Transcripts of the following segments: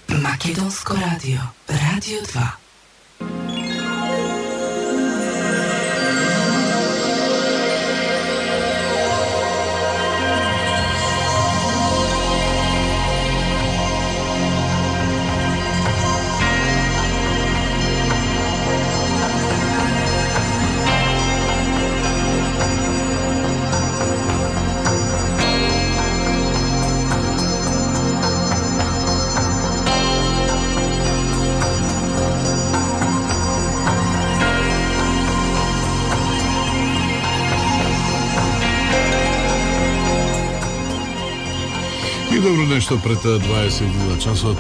Македонско радио, Радио 2. Добро нешто пред 20 часот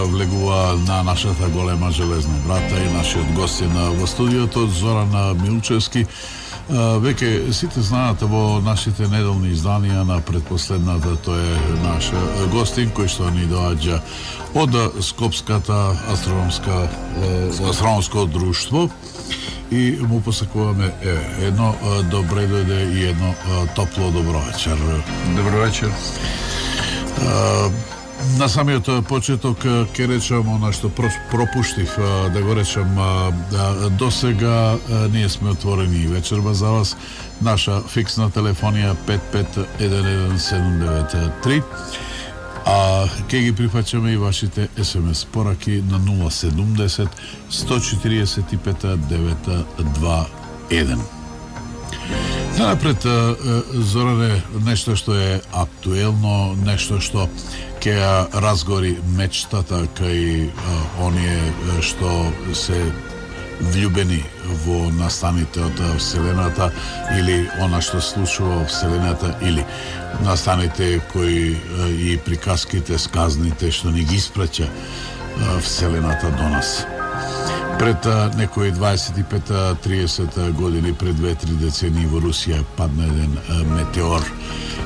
влегува на нашата голема железна врата и нашиот гостин во студиото Зоран Милчевски. Веќе сите знаат во нашите неделни изданија на предпоследната, тој е наш гостин кој што ни доаѓа од Скопската астрономско друштво и му посакуваме едно добре дојде и едно топло добро вечер. Добро вечер. На самиот почеток ќе речам она што пропуштив да го речам до сега ние сме отворени вечерва за вас. Наша фиксна телефонија 55117993, а ќе ги прифаќаме и вашите СМС пораки на 070 145 921. Напред, Зоране, нешто што е актуелно, нешто што ќе разгори мечтата кај оние што се влюбени во настаните од Вселената или она што случува во Вселената или настаните кои и приказките, сказните што ни ги испраќа Вселената до нас. Пред некои 25-30 години, пред 2-3 децении во Русија падна еден метеор.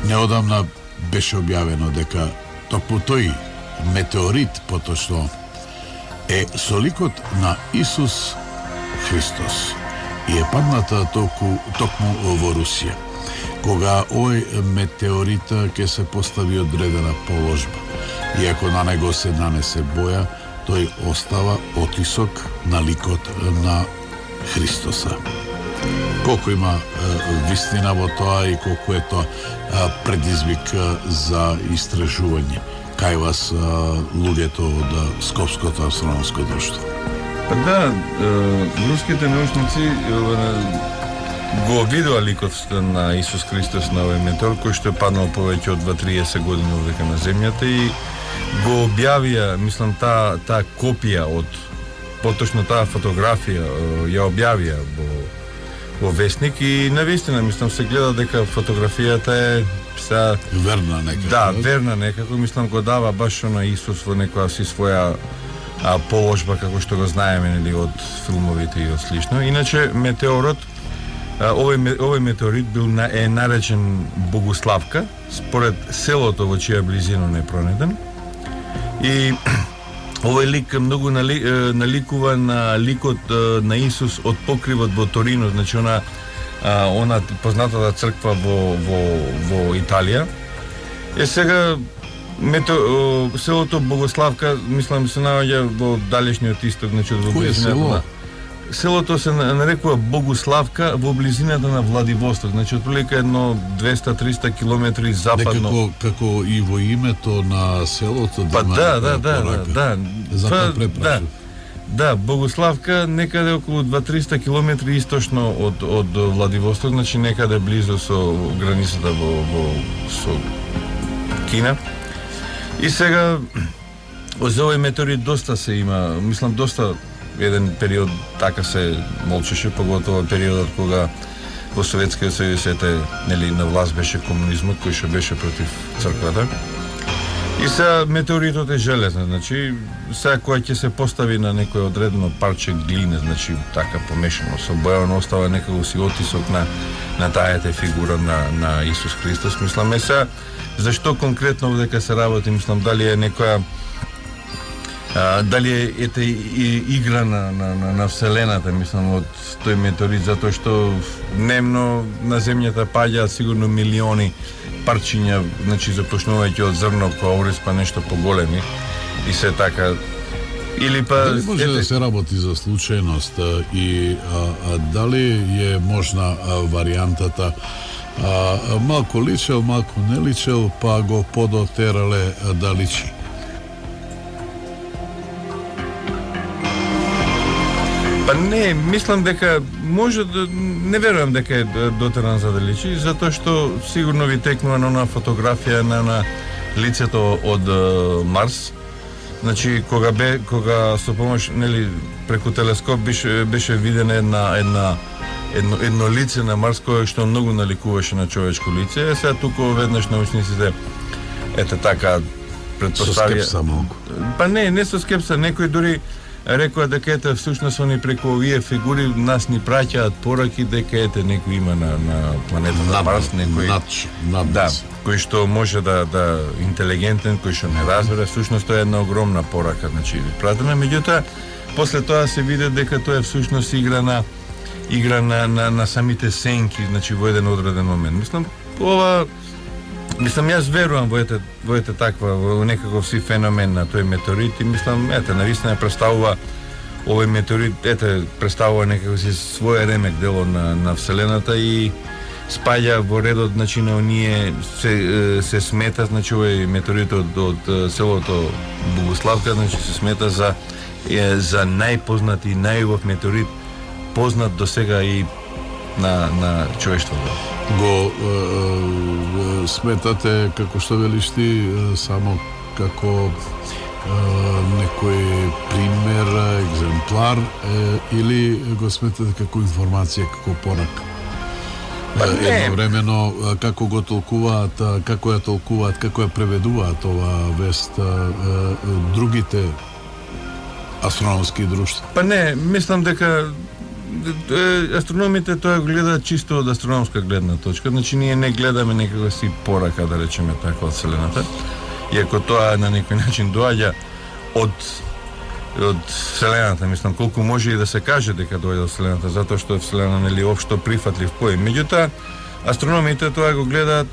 Неодамна беше објавено дека токму тој метеорит поточно е со ликот на Исус Христос и е падната токму во Русија. Кога овој метеорит ќе се постави одредена положба и ако на него се нанесе боја, тој остава отисок на ликот на Христоса. Колку има вистина во тоа и колку е тоа предизвик за истражување кај вас луѓето од Скопското астрономско друштво? Па да, руските научници го видува ликот на Исус Христос на овој метеор кој што е паднал повеќе од 2-30 години овдека на земјата и го објавија, мислам, таа копија од поточно таа фотографија ја објавија во вестник и навистина, мислам, се гледа дека фотографијата е верна некако. Да, верна некако, мислам, го дава баш на Исус во некоја си своја положба како што го знаеме, нели, од филмовите и од слично. Иначе метеорот, овој метеорит бил наречен Богославка, според селото во чија близина е пронеден. И овој лик многу наликува на ликот на Исус од покривот во Торино, значи она познатата црква во Италија. Сега селото Богославка, мислам, се наоѓа во далечниот исток, значи во близината. Селото се нарекува Богославка во близината на Владивосток, значи отприлика едно 200-300 километри западно. Некако како и во името на селото. Па да. Затоа препрашав. Да, Богославка некаде околу 200-300 километри источно од Владивосток, значи некаде близо со границата со Кина. И сега за овој метеорит доста се има, мислам, доста еден период така се молчеше, поготово периодот кога во Советскиот сојуз нели на власт беше комунизмот кој што беше против црквата. И сега метеоритот е железен, значи сега која ќе се постави на некој одредено парче глина, значи така помешано со боја, остава некако си отисок на тајата фигура на Исус Христос. Мислам, сега зашто конкретно дека се работи, мислам, дали е некоја дали е игра на Вселената, мислам, од тој метеорит, затоа што дневно на земјата паѓаат сигурно милиони парчиња, значи започнувајќи од зрно, каорис, па нешто поголеми и се така. Или па дали може да се работи за случајност и дали е можна варијантата малку личел, малку не личел, па го подотерале да личи? Па не, мислам дека може да, не верувам дека е дотеран за да личи, затоа што сигурно ви текнува на онаа фотографија на лицето од Марс. Значи кога со помош, нели, преку телескоп беше видено едно лице на Марс кое што многу наликуваше на човечко лице. Сега туку веднаш научниците така предпоставија. Со скепса малку. Па не со скепса, некој дури рекоа дека всушност они преку овие фигури нас ни праќаат пораки дека некој има на планетата на Марс, некој да, кој што може да интелигентен, кој што не разбере, всушност тоа е една огромна порака, значи пратиме, меѓутоа после тоа се види дека тоа е всушност игра на самите сенки, значи во еден одреден момент. Мислам, јас верувам во таква, во некаков си феномен на тој метеорит и мислам, навистина представува овој метеорит, представува некако си свој ремек дело на Вселената и спаѓа во редот, значи на оние се смета, значи овој метеорит од селото Богославка, значи се смета за најпознати, најубав метеорит познат до сега и на човештвото. Го сметате, како што велиш ти, само како некој пример, екземплар, или го сметате како информација, како порак? Едновремено, како го толкуваат, како ја толкуваат, како ја преведуваат оваа вест другите астрономски друштва? Па не, мислам дека астрономите тоа го гледаат чисто од астрономска гледна точка, значи ние не гледаме некаква си порака, да речеме така, од Вселената, иако тоа на некој начин доаѓа од Вселената, мислам, колку може и да се каже дека доаѓа од Вселената, затоа што е Вселена, нели, општо прифатлив поим. Меѓутоа, астрономите тоа го гледаат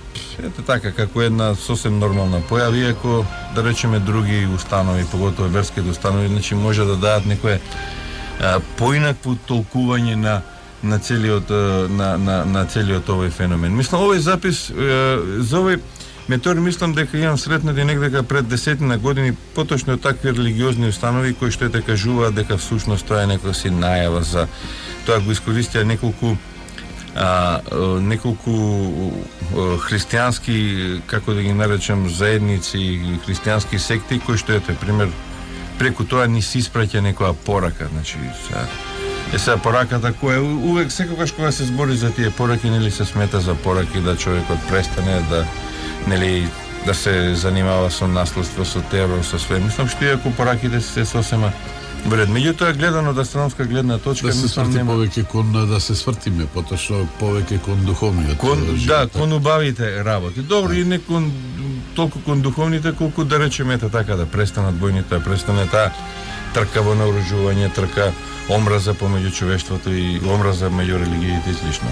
така, како една сосем нормална појава, иако, да речеме, други установи, поготово верските установи, значи може да дадат некое поинакво толкување на целиот овој феномен. Мислам, овој запис за овој метеорит, мислам дека имам сретнати негдека пред 10 години, поточно такви религиозни установи кои што кажуваат дека всушност тоа е некоја си најава за тоа, го искористија неколку христијански, како да ги наречем, заедници, христијански секти кои што пример преку тоа ни се испраќа некоја порака, значи сега пораката која увек секогаш кога се збори за тие пораки, нели, се смета за пораки да човекот престане да се занимава со наследство, со терор, со све. Мислам што иако пораките се сосема вред. Меѓутоа, гледано од астрономска гледна точка, да се сврти повеќе да се свртиме поточно повеќе кон духовниот живот. Кон убавите работи. Добро, и не толку кон духовните, колку да речеме така, да престанат војните, да престане таа трка во наоружување, трка омраза помеѓу човештвото и омраза меѓу религиите и слично.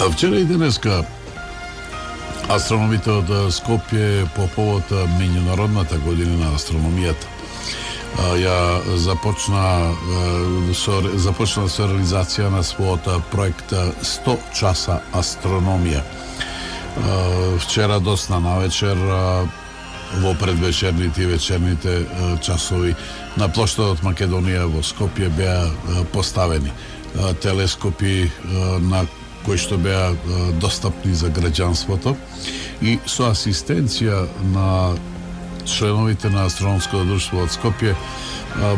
А вчера и денеска астрономите од Скопје по повод меѓународната година на астрономијата ја започна со реализација на својот проект 100 часа астрономија. Вчера доста навечер во предвечерните и вечерните часови на плоштадот Македонија во Скопје беа поставени телескопи на кои што беа достапни за граѓанството и со асистенција на членовите на астрономското друштво од Скопје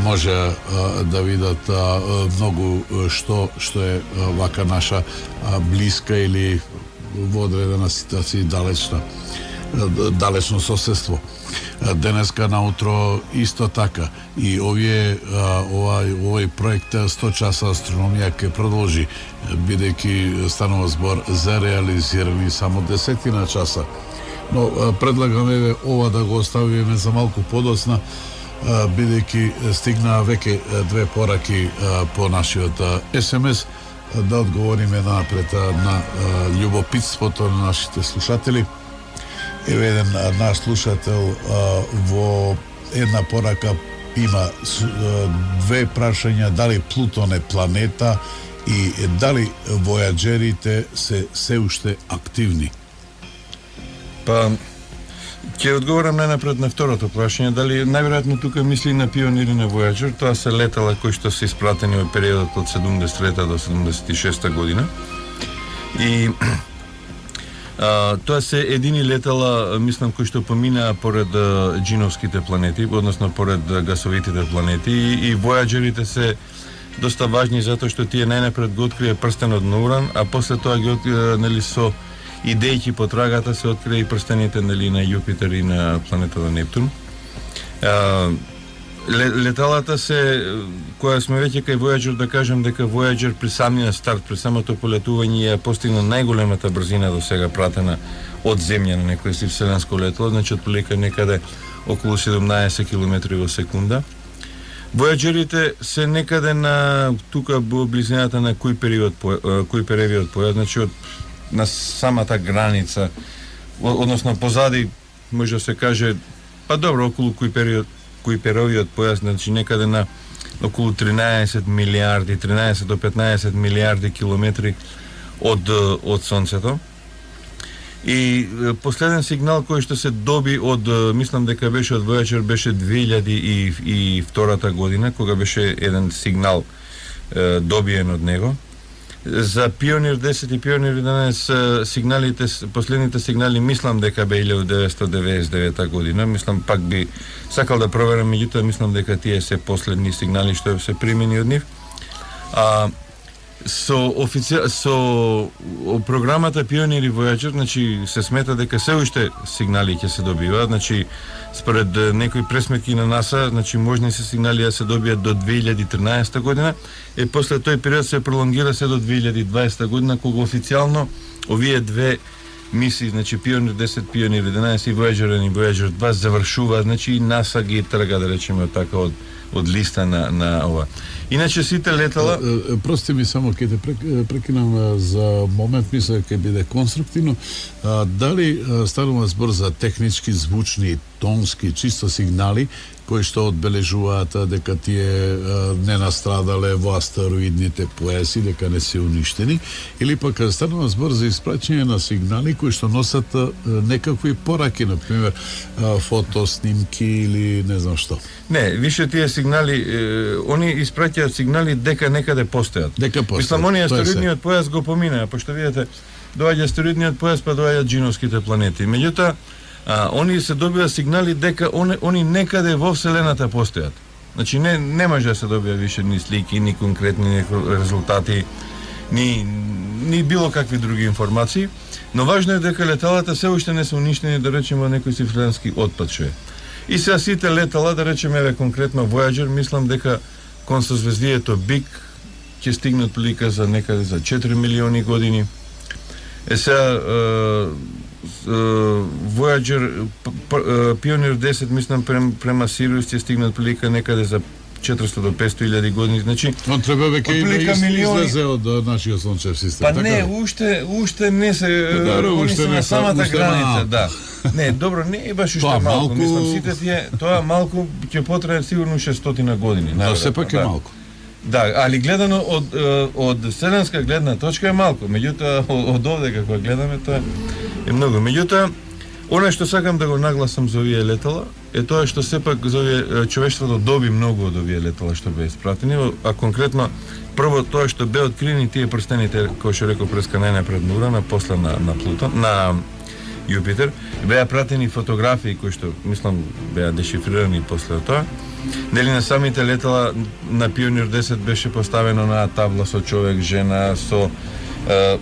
може да видат многу што е вака наша блиска или во одредена ситуација далечно соседство. Денеска наутро исто така и овој проект 100 часа астрономија ќе продолжи, бидејќи станува збор за реализирани само 10 часа. Но предлагаме ова да го оставиме за малку подоцна, бидејќи стигнаа веќе две пораки по нашиот СМС, да одговориме напред на љубопитството на нашите слушатели. Еве еден наш слушател во една порака има две прашања: дали Плутон е планета и дали војаџерите се уште активни? Па, ќе одговорам најнапред на второто прашање, дали најверојатно тука мисли на пионири на Voyager. Тоа се летала кои што се испратени во периодот од 73 до 76 година. И тоа се едини летала, мислам, кои што поминаа поред джиновските планети, односно поред гасовитите планети, и Voyagerите се доста важни затоа што тие најнапред го открија прстенот на Уран, а после тоа ги нели со идејки по трагата се открија и прстените нели на Јупитер и на планетата Нептун. Леталата се, која сме веќе кај Voyager, да кажем дека Voyager при самиот старт, при самото полетување ја постигна најголемата брзина до сега пратена од Земја на некој си вселенско летало, значи отприлика некаде околу 17 км во секунда. Voyagerите се некаде на тука во близината на Кујперевиот појас, значи од на самата граница, односно позади, може да се каже, па добро, околу Кујперовиот појас, значи некаде на околу 13 до 15 милиарди километри од Сонцето. И последен сигнал кој што се доби од, мислам дека беше од Voyager, беше 2002 година, кога беше еден сигнал добиен од него. За Пионир 10 и Пионир 11 сигналите, последните сигнали мислам дека бе 1999 година, мислам пак би сакал да проверам, меѓутоа мислам дека тие се последни сигнали што се примени од нив. Со програмата Пионир и Voyager, значи се смета дека се уште сигнали ќе се добиваат, значи според некои пресметки на НАСА, значи можни се сигнали да се добијат до 2013 година, и после тој период се пролонгира се до 2020 година, кога официјално овие две мисии, значи Пионир 10, Пионир 11 и Voyager 2 завршуваат, значи НАСА ги трга, да речеме така, од листа на ова. Иначе сите летала... Прости ми, само ќе те прекинам за момент, мисля ќе биде конструктивно. Дали станува збор за технички, звучни, тонски, чисто сигнали, кои што одбележуваат дека тие не настрадале во астероидните појаси, дека не се уништени, или пак станува збор за испраќање на сигнали кои што носат некакви пораки, например фотоснимки или не знам што? Не, више тие сигнали, они испраќаат сигнали дека некаде постојат. Дека постојат. Мислам, они астероидниот појас го поминаа, пошто видите, доаѓа астероидниот појас, па доаѓаат джиновските планети. Меѓутоа, они се добива сигнали дека они некаде во Вселената постојат. Значи не може да се добија више ни слики, ни конкретни резултати, ни било какви други информации, но важно е дека леталата се уште не се уништени, да речеме, некој си вселенски отпад што е. И сега сите летала, да речеме, еве конкретно Voyager, мислам дека кон созвездието Биг ќе стигнат прилика за некаде за 4 милиони години. Сега Voyager, Pioneer 10, мислам, према Сириус ќе стигнат прилика некаде за 400 до 500 илјади години, значи он треба веќе и да излезе од нашиот сончев систем. Па не, уште не се, они се на самата граница, да. Не, добро, не е баш уште малку, мислам, сите тие, тоа малку ќе потрае сигурно 600 години. Но сепак е малку. Да, али гледано од вселенска гледна точка е малку, меѓутоа од овде како гледаме тоа е многу. Меѓутоа, она што сакам да го нагласам за овие летала е тоа што сепак за овие човештвото доби многу од овие летала што беа испратени, а конкретно прво тоа што беа открени тие прстените, кои што реков преска најнапред на Уран, а после на Плутон, на Јупитер, беа пратени фотографии кои што мислам беа дешифрирани после тоа. Нели на самите летала на Пионир 10 беше поставено на табла со човек, жена, со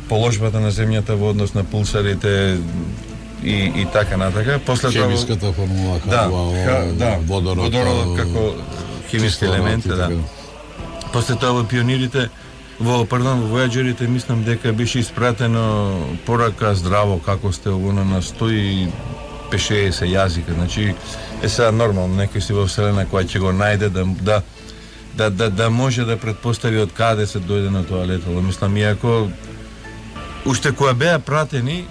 положбата на земјата во однос на пулсарите и така натака. После тоа хемиската формула водород како хемиски елемент, да. После тоа во пионирите, во Voyagerите, мислам дека беше испратено порака здраво, како сте, на 100 50-60 јазика. Значи е сега нормално некој си во вселена која ќе го најде да може да предпостави од каде се дојде на тоа летало. Мислам, иако уште кога беа пратени,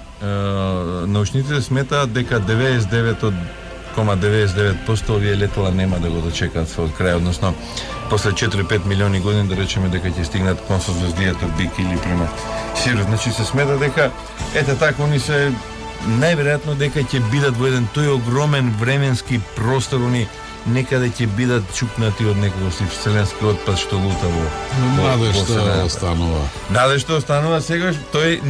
научниците сметаат дека 99,99% овие летала нема да го дочекаат својот крај, односно после 4-5 милиони години да речеме дека ќе стигнат кон созвездијата Бик или према Сирус. Значи се смета дека ете така они се најверојатно дека ќе бидат во еден тој огромен временски простор, они некаде ќе бидат чукнати од некој вселенски отпад што лута во Надежта останува. Надежта останува сегаш, тој 0,01% е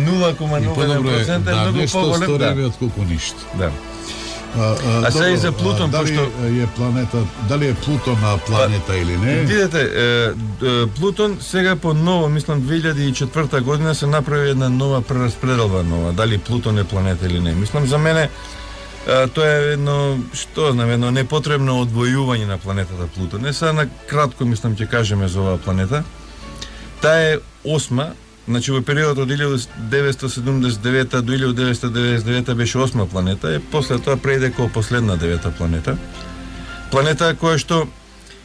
многу поголем. Нешто стори отколку ништо. Да. А сега и за Плутон, дали пошто е планета, дали е Плутон на планета или не? Видете, Плутон сега по ново, мислам 2004 година се направи една нова прераспределба нова, дали Плутон е планета или не. Мислам за мене тоа е едно, што знам, едно непотребно одвојување на планетата Плутон. Не сега на кратко мислам ќе кажеме за оваа планета. Таа е 8, значи во периодот од 1979 до 1999 беше 8 планета и после тоа прејде како последна 9 планета. Планета која што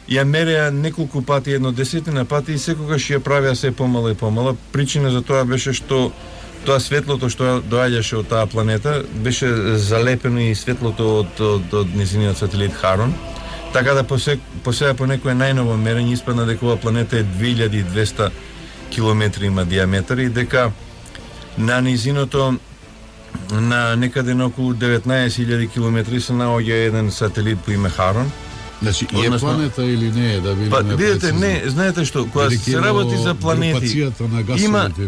ја мереа неколку пати, едно десетина пати и секогаш ја правеа се помала и помала. Причина за тоа беше што тоа светлото што доаѓаше од таа планета беше залепено и светлото од нејзиниот сателит Харон. Така да по сега по некое најново мерење испадна дека оваа планета е 2200 километри има диаметар и дека на низиното на некаде на околу 19.000 километри се наоѓа еден сателит по име Харон. Значи, е планета или не е, да бидеме видите, не, знаете што, кога се работи за планети,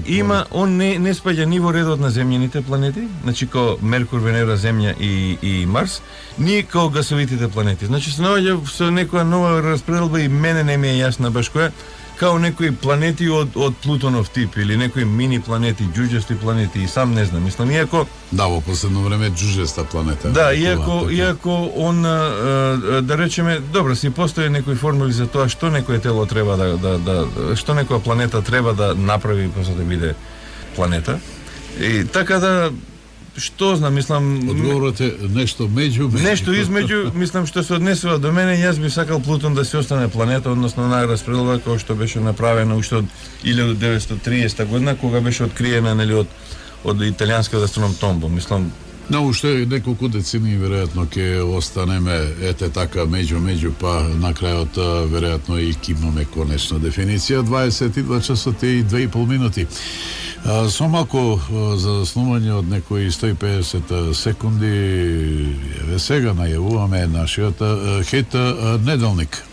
има он не спаѓа ни во редот на земјаните планети, значи како Меркур, Венера, Земја и Марс, ни како гасовитите планети. Значи се наоѓа со некоја нова распределба и мене не ми е јасна баш која, као некои планети од Плутонов тип или некои мини планети, џуџести планети и сам не знам. Мислам, иако да, во последно време џуџеста планета. Да, иако он да речеме, добро, си постои некои формули за тоа што некое тело треба што некоја планета треба да направи за да биде планета. И така да што знам, мислам... Одговорот е нешто меѓу... Нешто измеѓу, мислам, што се однесува до мене, јас би сакал Плутон да се остане планета, односно на распределба кој што беше направена уште од 1930 година, кога беше откриена, нели, од италијанскиот астроном Томбо. Мислам, Но уште неколку децени веројатно ќе останеме ете така меѓу, па на крајот веројатно и кимнаме конечна дефиниција. 22 часот и 2,5 минути. Со малку за заснување од некои 150 секунди, еве сега најавуваме нашиот хит неделник.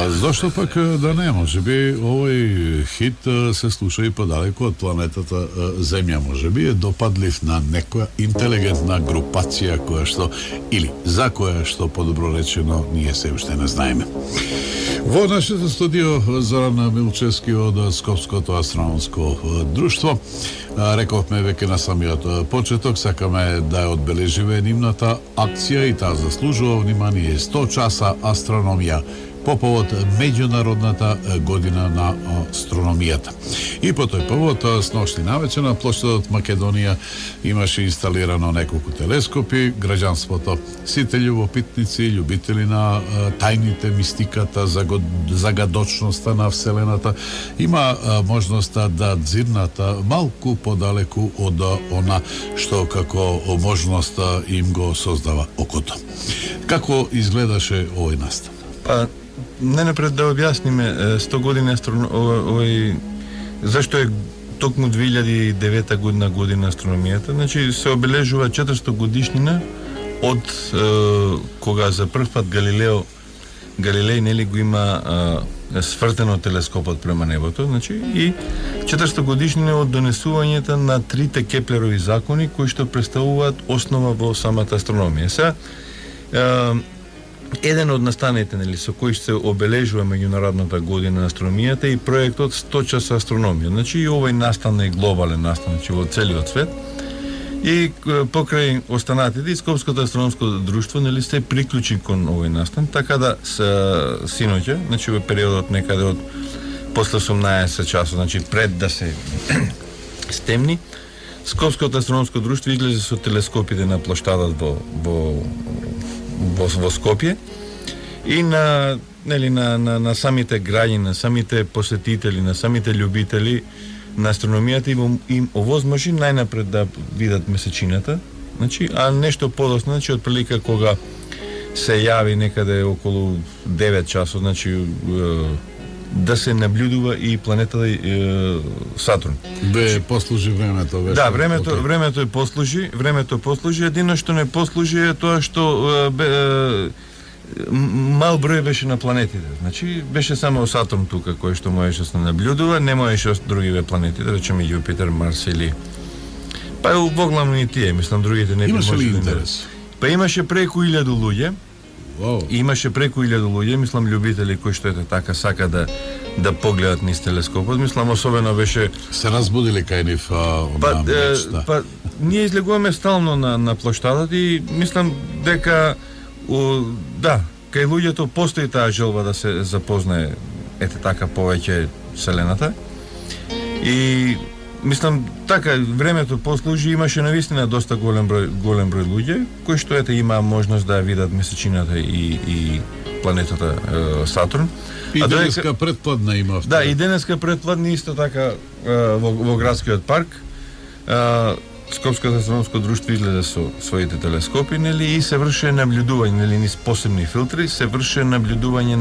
Зошто пак да не, може би овој хит се слуша и подалеку од планетата Земја, може би е допадлив на некоја интелигентна групација која што, или за која што подобро речено, ние се уште не знаеме. Во нашето студио Зоран Милчевски од Скопското астрономско друштво. Рековме веќе на самиот почеток, сакаме да ја одбележиме нивната акција и таа заслужува внимание 100 часа астрономија по повод меѓународната година на астрономијата. И по тој повод, сношни навечер на плоштадот Македонија имаше инсталирано неколку телескопи, граѓанството, сите љубопитници, љубители на тајните, мистиката, загадочноста на Вселената, има можноста да дзирнат малку подалеку од она што како можност им го создава окото. Како изгледаше овој настан? Па, не напред да објасниме 100 години овој зашто е токму 2009 година астрономијата. Значи се обележува 400 годишнина од кога за прв пат Галилеј нели го има свртено телескопот према небото, значи и 400 годишнина од донесувањето на трите Кеплерови закони кои што представуваат основа во самата астрономија. Сега еден од настаните, нели, со кои се обележува меѓународната година на астрономијата и проектот 100 часа астрономија. Значи и овој настан е глобален настан, значи во целиот свет. И покрај останатите и Скопското астрономско друштво, нели, се приклучи кон овој настан, така да синоќа, значи во периодот некаде од после 18 часот, значи пред да се стемни, Скопското астрономско друштво излезе со телескопите на площадот во Скопје и на самите граѓани, на самите посетители, на самите љубители на астрономијата им овозможи најнапред да видат месечината, значи, а нешто подоцна, значи, од прилика кога се јави некаде околу 9 часот, значи, да се наблюдува и планетата Сатурн. Послужи времето. Да, времето послужи, едино што не послужи е тоа што мал број беше на планетите. Значи, беше само Сатурн тука кој што можеше да се наблюдува, не можеше другиве планети, да речеме Јупитер, Марс или па воглавно и тие, мислам другите не би можеле. можеле. Имаше ли интерес? Па имаше преку 1000 луѓе. Wow. Имаше преку 1000 луѓе, мислам љубители кои што така сака да погледат низ телескопот. Мислам особено беше се разбудили кај нив мечта. Па ние излегуваме стално на площадот и мислам дека кај луѓето постои таа желба да се запознае така повеќе Вселената. И мислам така времето послужи, имаше навистина доста голем број луѓе кои што има можност да видат месечината и планетата Сатурн. И денеска предпладна имав. Да, и денеска предпладна исто така во градскиот парк. Скопското астрономско друштво излезе со своите телескопи, нели, и се врши наблюдување, нели, низ посебни филтри, се врши наблюдување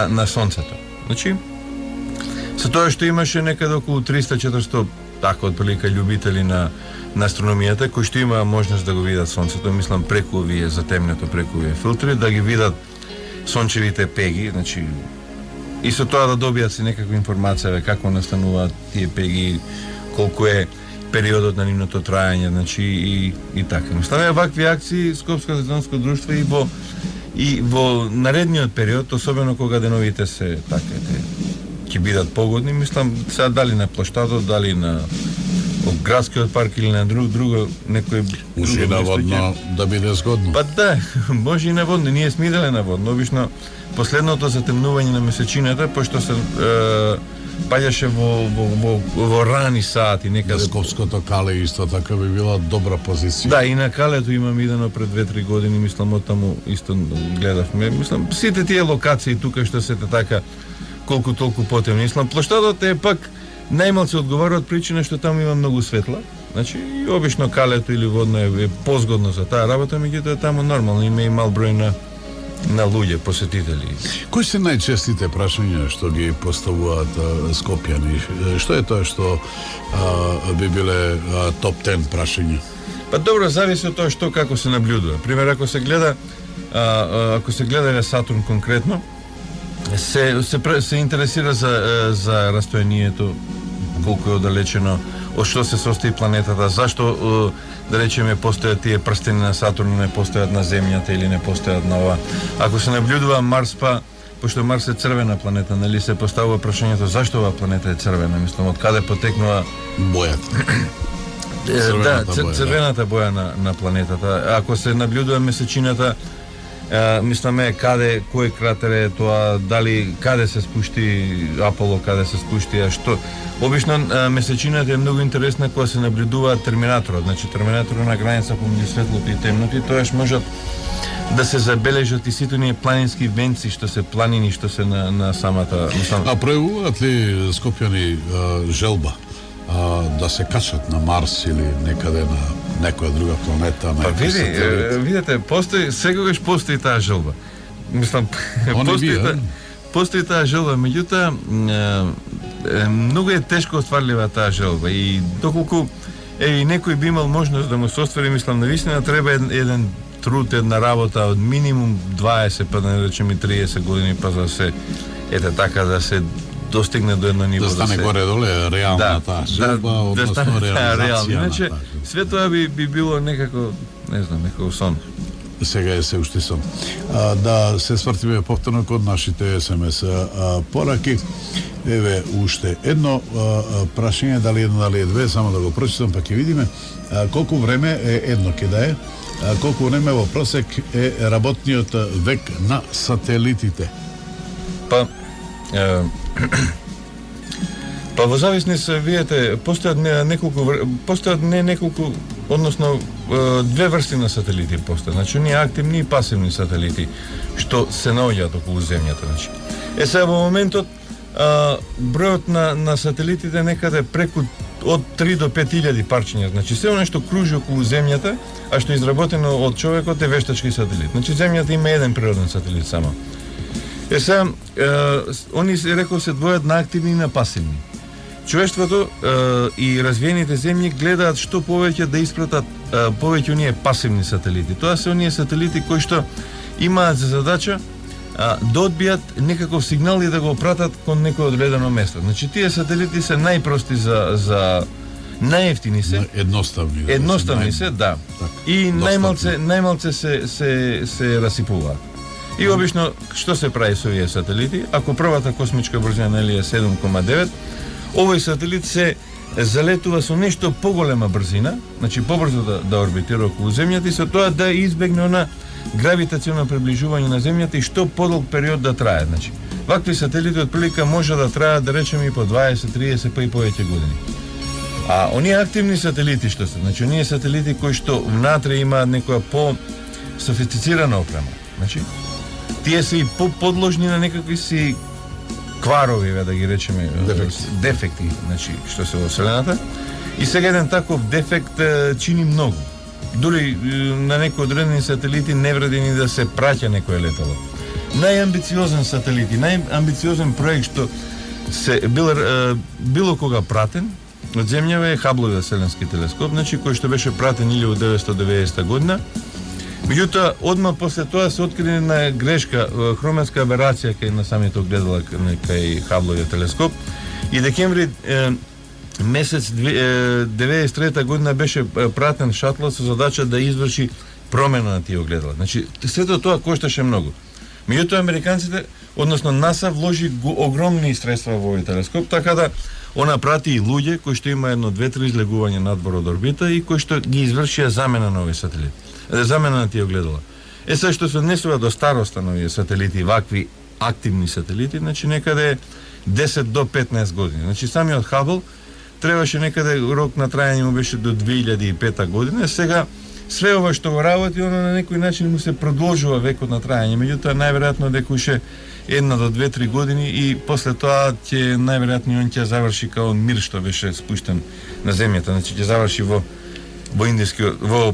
на сонцето. Значи, со тоа што имаше некаде околу 300-400 така отприлика љубители на астрономијата кои што има можност да го видат сонцето, мислам преку овие затемнето, преку овие филтри, да ги видат сончевите пеги, значи и со тоа да добијат си некаква информација како настануваат тие пеги, колку е периодот на нивното трајање, значи и така. Мислам вакви акции Скопското астрономско друштво и во наредниот период, особено кога деновите се така ќе бидат погодни, мислам сега дали на площадот, дали на градскиот парк или на друго некој може наводно да биде згодно. Па да, може и наводно. Ние сме иделе наводно. Обично последното затемнување на месечината, пошто се паѓаше во рани сати некаде. Скопското кале исто така би била добра позиција. Да, и на калето имам идено пред 2-3 години, мислам оттаму исто гледавме. Мислам сите тие локации тука што се така колку толку потемни. Мислам площадот е пак најмал се одговара од причина што таму има многу светла. Значи, обично калето или водно е позгодно за таа работа, меѓутоа таму нормално има и мал број на луѓе, посетители. Кои се најчестите прашања што ги поставуваат скопјани? Што е тоа што би биле топ 10 прашања? Па добро, зависи од тоа што како се наблюдува. Пример, ако се гледа Сатурн конкретно, се интересира за растојанието, колку е оддалечено, од што се состои планетата, зашто да речеме постојат тие прстени на Сатурн, не постојат на Земјата или не постојат на ова. Ако се наблюдува Марс, пошто Марс е црвена планета, нели се поставува прашањето зашто оваа планета е црвена, мислам од каде потекнува бојата. Црвената боја на планетата. Ако се наблюдува месечината, мисламе кој кратер е тоа, дали каде се спушти Аполо, каде се спушти, а што. Обично месечината е многу интересна кога се наблюдува терминаторот, значи терминаторот на граница помеѓу светлото и темното, и тоаш можат да се забележат и сите оние планински венци што се планини што се на самата. А пројавуваат ли скопјани желба да се качат на Марс или некаде на некоја друга планета? Па видите, секогаш постои таа желба. Мислам, постои таа желба, меѓутоа многу е тешко остварлива таа желба и доколку и некој би имал можност да му се оствари, мислам, навистина треба еден труд, една работа од минимум 20, па да не речем и 30 години, па за да се така да се достигне до едно ниво да стане горе-доле реална таа желба, односно реализација. Иначе све тоа би било некако, не знам, некако сон. Сега е се уште сон. Да се свртиме повторно код нашите СМС пораки. Еве уште едно прашање, дали едно, дали две, само да го прочитам, па ќе видиме колку време е едно ќе да е. Колку време во просек е работниот век на сателитите? Па Па во зависност, видите, постојат не неколку, односно две врсти на сателити постојат. Значи, оние активни и пасивни сателити што се наоѓаат околу земјата, значи. Сега во моментот бројот на сателитите некаде преку од 3 до 5000 парчиња. Значи, се оно што кружи околу земјата, а што е изработено од човекот е вештачки сателит. Значи, земјата има еден природен сателит само. Сега, они рекол се двојат на активни и на пасивни. Човештвото и развиените земји гледаат што повеќе да испратат повеќе оние пасивни сателити. Тоа се оние сателити кои што имаат за задача да одбијат некаков сигнал и да го пратат кон некој одредено место. Значи, тие сателити се најпрости за најевтини се. Едноставни. Едноставни се, да. Так, и најмалце се расипуваат. И обично, што се прави со овие сателити? Ако првата космичка брзина нели е 7,9, овој сателит се залетува со нешто поголема брзина, значи побрзо да орбитира околу земјата и со тоа да избегне на гравитационо приближување на земјата и што подолг период да трае. Значи, вакви сателити отприлика може да траат, да речеме, и по 20, 30 па и повеќе години. А оние активни сателити што се, значи оние сателити кои што внатре имаат некоја по-софистицирана опрема, значи тие се и подложни на некакви си кварови, да ги речеме, дефекти, значи, што се во Вселената. И сега еден таков дефект чини многу. Дури на некои одредени сателити не вреди ни да се праќа некое летало. Најамбициозен сателит и најамбициозен проект што се било кога пратен од Земјава е Хабловиот вселенски телескоп, значи кој што беше пратен 1990 година. Меѓутоа, одма после тоа се откри една грешка, хроматска аберација кај на самите огледала кај Хабловиот телескоп и декември месец 93 година беше пратен шатлот со задача да изврши промена на тие огледала. Значи, сето тоа кошташе многу. Меѓутоа, американците, односно НАСА, вложи огромни средства во овој телескоп, така да она прати и луѓе кои што има едно 2-3 излегување надвор од орбита и кои што ги извршија замена на овој сателит. Замена на тие огледала. Сега што се однесува до староста на овие сателити, вакви активни сателити, значи некаде 10 до 15 години. Значи самиот Хабл требаше некаде рок на трајање му беше до 2005 година. Сега све ова што го работи, оно на некој начин му се продолжува векот на трајање. Меѓутоа најверојатно дека уште 1 до 2-3 години и после тоа ќе најверојатно он ќе заврши као мир што беше спуштен на земјата. Значи ќе заврши во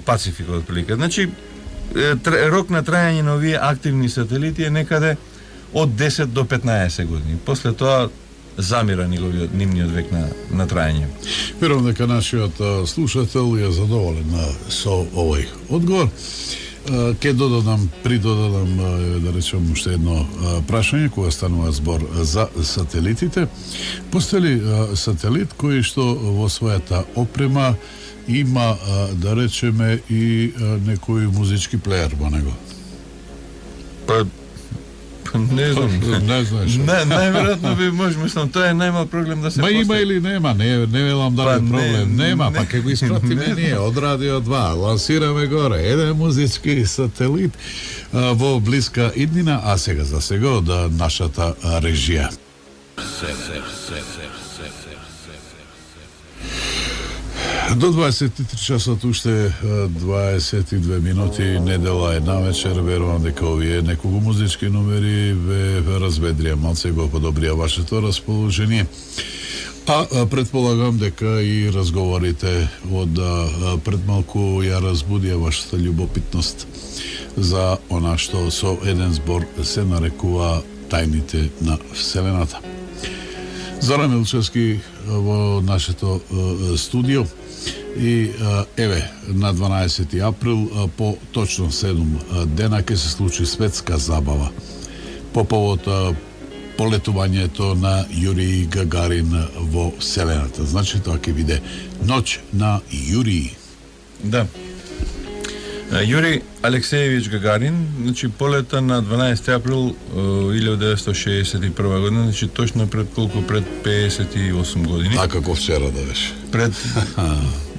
Пацификот отприлика. Значи рок на трајање на овие активни сателити е некаде од 10 до 15 години. После тоа замира нивниот век на трајање. Верувам дека нашиот слушател е задоволен со овој одговор. Ке придодадам, да речем, уште едно прашање, кога станува збор за сателитите. Постои ли сателит кој што во својата опрема има, да речеме, и некој музички плеер во него? Па, не знам. Не знаеш. Најверојатно би може, мислам, тоа е најмал проблем да се Ма има или нема, не велам дали е проблем. Нема, па ке го испратиме ние од Радио 2, лансираме горе еден музички сателит во блиска иднина, а сега за сега од нашата режија. До 23 часот уште 22 минути, недела една вечер, верувам дека овие неколку музички номери ве разбедрија малце, го подобрија вашето расположение. А предполагам дека и разговорите од пред малку ја разбудија вашата љубопитност за она што со еден збор се нарекува тајните на Вселената. Зоран Милчевски во нашето студио. И еве, на 12 април по точно 7 дена ќе се случи светска забава по повод полетувањето на Јуриј Гагарин во Вселената. Значи тоа ќе биде Ноќ на Јуриј. Да. Јуриј Алексеевич Гагарин, значи полета на 12 април 1961 година, значи точно пред 58 години. А како вчера да беше? Пред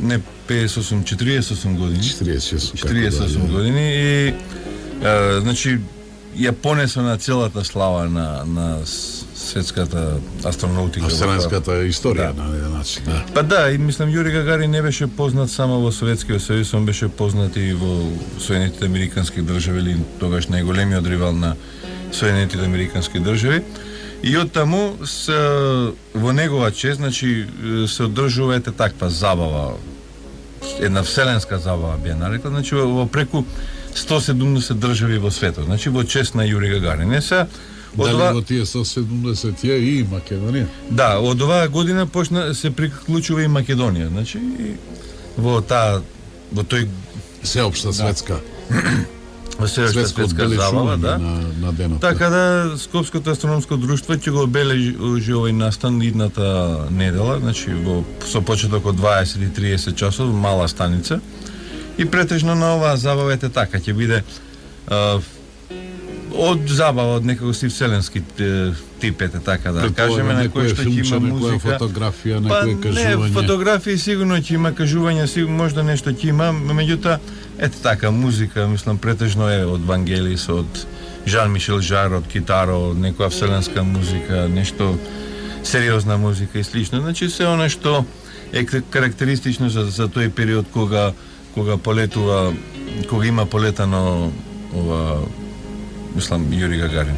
не 58, 48 години. 48 години и значи ја понесла на целата слава на светската астронаутика. Вселенската историја Да. на еден начин, да. Па да, и мислам Јури Гагарин не беше познат само во Советскиот сојуз, он беше познат и во Соединетите американски држави, или тогаш најголемиот ривал на Соединетите американски држави. И од таму во негова чест, значи се одржува таква забава, една вселенска забава би ја нарекла, значи во преку 170 држави во светот, значи во чест на Јури Гагарин. Дали во тие 170 е и Македонија? Да, од оваа година се приклучува и Македонија, значи во тој Сеопшта светска. светска забава, да. На денот. Така да Скопското астрономско друштво ќе го обележи овој настан идната недела, значи со почеток од 20:30 часот, мала станица. И претежно на оваа забава така ќе биде од забава, од некако си вселенски тип така да кажеме, на кој што ќе има музика, некоја фотографија, некој кажување. Не, фотографии сигурно ќе има, кажување сигурно можда нешто ќе има, меѓутоа така музика, мислам претежно е од Вангелис, од Жан-Мишел Жар, од Китаро, некоја вселенска музика, нешто сериозна музика и слично. Значи се она што е карактеристично за тој период кога полетува, кога има полетано ова, мислам, Јури Гагарин.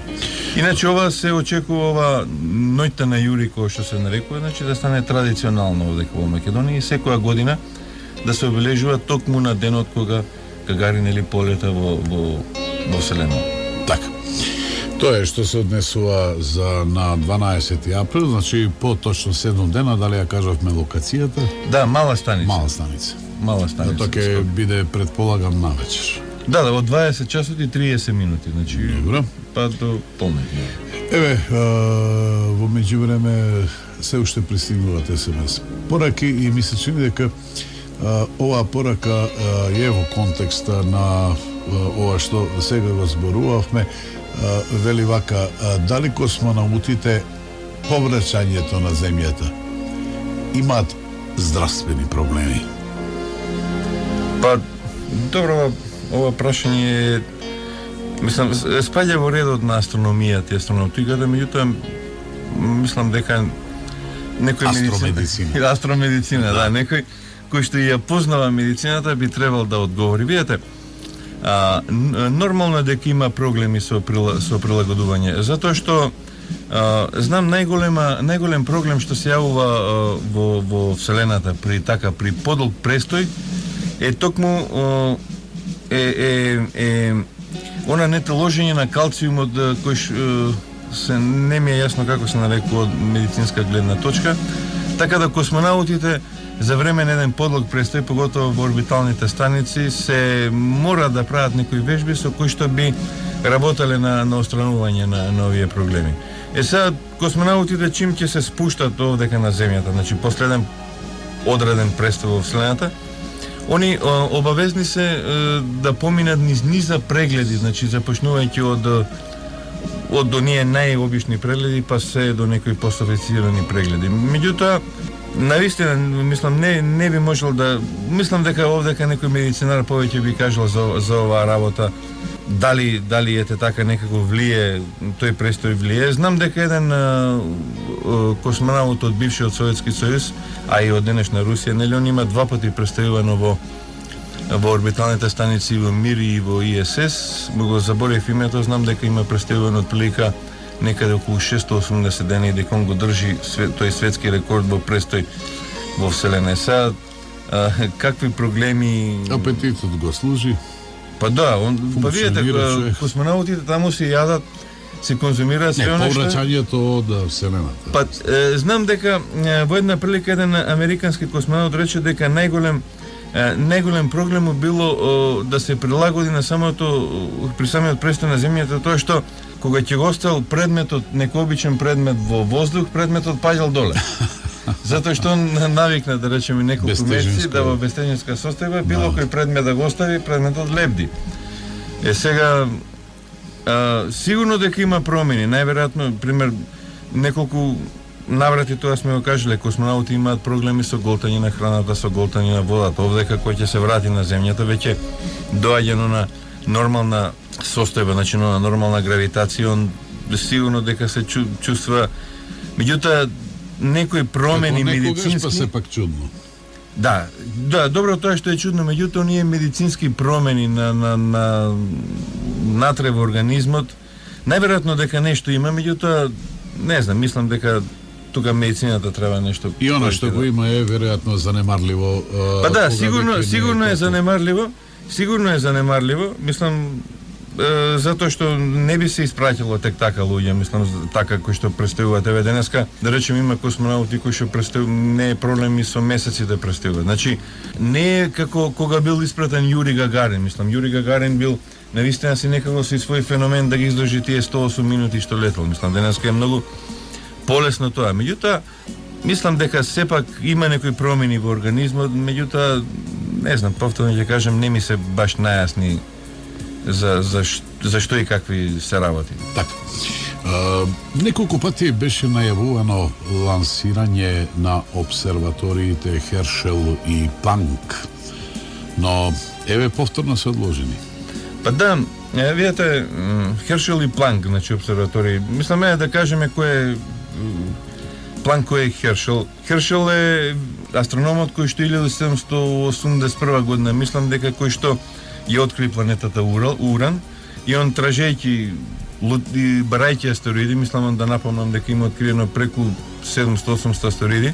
Иначе ова се очекува ноќта на Јури, кој што се нарекува, значи да стане традиционално овде во Македонија и секоја година да се обележува токму на денот кога Гагарин или полета во Вселена. Така. Тоа е што се однесува на 12 април, значи по точно 7 дена, дали ја кажавме локацијата? Да, мала станица. Мала станица. Тоа ќе биде, предполагам, навечер. Да, од 20 часот и 30 минути, значи добро, па до полнеќ. Еве, во меѓувреме се уште пристигнуваат СМС пораки и ми се чини дека оваа порака е во контекста на ова што сега го зборувавме. Вели вака, дали космонаутите повраќањето на земјата имаат здравствени проблеми? Па, добро, ова прашање мислам спаѓа во редот на астрономијата и астрономиката, меѓутоа мислам дека некој астромедицина, да, некој кој што ја познава медицината би требал да одговори. Видете, нормално дека има проблеми со прилагодување, затоа што знам најголем проблем што се јавува во Вселената при подолг престој е токму она нетоложење на калциумот кој се не ми е јасно како се нарекува од медицинска гледна точка, така да космонаутите за време на еден подлог престој, поготово во орбиталните станици, се мора да прават некои вежби со кои што би работеле на отстранување на овие проблеми. Сега космонаутите чим ќе се спуштат овдека на земјата, значи последен одреден престој во Вселената, они обавезни се да поминат низ низа прегледи, значи започнувајќи од оние најобични прегледи па се до некои постофицирани прегледи. Меѓутоа, навистина, мислам, не би можел да... Мислам дека овдека некој медицинар повеќе би кажал за оваа работа, дали ете така некако влие, тој престој влие. Знам дека еден космонаут од бившиот Советски сојуз, а и од денешна Русија, нели он има 2 пати престојувано во орбиталните станици во Мир и во ИСС, го заборев името, знам дека има престојувано од прилика некаде околу 680 дена и дека он го држи тој светски рекорд во престој во Вселена. Сега, какви проблеми... Апетитот го служи. Па да, па видите, космонаутите таму се јадат, се конзумираат све она што... Повраќањето од Вселената. Па, знам дека во една прилика еден американски космонаут рече дека најголем проблем било да се прилагоди на при самиот престој на земјата тоа што кога ќе го оставил предметот, некој обичен предмет во воздух, предметот паѓал доле. Затоа што он навикна, да речеме, неколку месеци да во бестежинска состојба, било кој предмет да го остави, предметот лебди. Сега, сигурно дека има промени, најверојатно, пример, неколку наврати тоа сме го кажале, космонаути имаат проблеми со голтање на храната, со голтање на водата. Овдека кој ќе се врати на земјата, веќе доаѓано на нормална состојба, значи на нормална гравитација, он сигурно дека се чувства Меѓутоа некои промени Како некогаш, медицински па сепак чудно. Да, добро тоа што е чудно, меѓутоа оние медицински промени на натре во организмот, најверојатно дека нешто има, меѓутоа не знам, мислам дека тука медицината треба нешто. И она што го има е веројатно занемарливо. Па да, кога сигурно е занемарливо. Сигурно е занемарливо, мислам затоа што не би се испраќало тек така луѓе, мислам така кои што представуваат еве денеска, да речем има космонаути кои што не е проблем и со месеци да представуваат. Значи не е како кога бил испратен Јури Гагарин, мислам Јури Гагарин бил навистина си некако со свој феномен да ги издржи тие 108 минути што летал. Мислам денеска е многу полесно тоа. Меѓутоа мислам дека сепак има некои промени во организмот, меѓутоа не знам, повторно ќе кажам, не ми се баш најасни за што и какви се работи. Така. Неколку пати беше најавувано лансирање на обсерваториите Хершел и Планк, но еве повторно се одложени. Па да, видите, Хершел и Планк, значи обсерватории. Мислам да кажеме кој е Планк, кој е Хершел. Хершел е астрономот кој што 1781 година, мислам дека кој што ја откри планетата Уран, и он тражејќи и барајќи астероиди, мислам да напомнам дека има откриено преку 700-800 астероиди.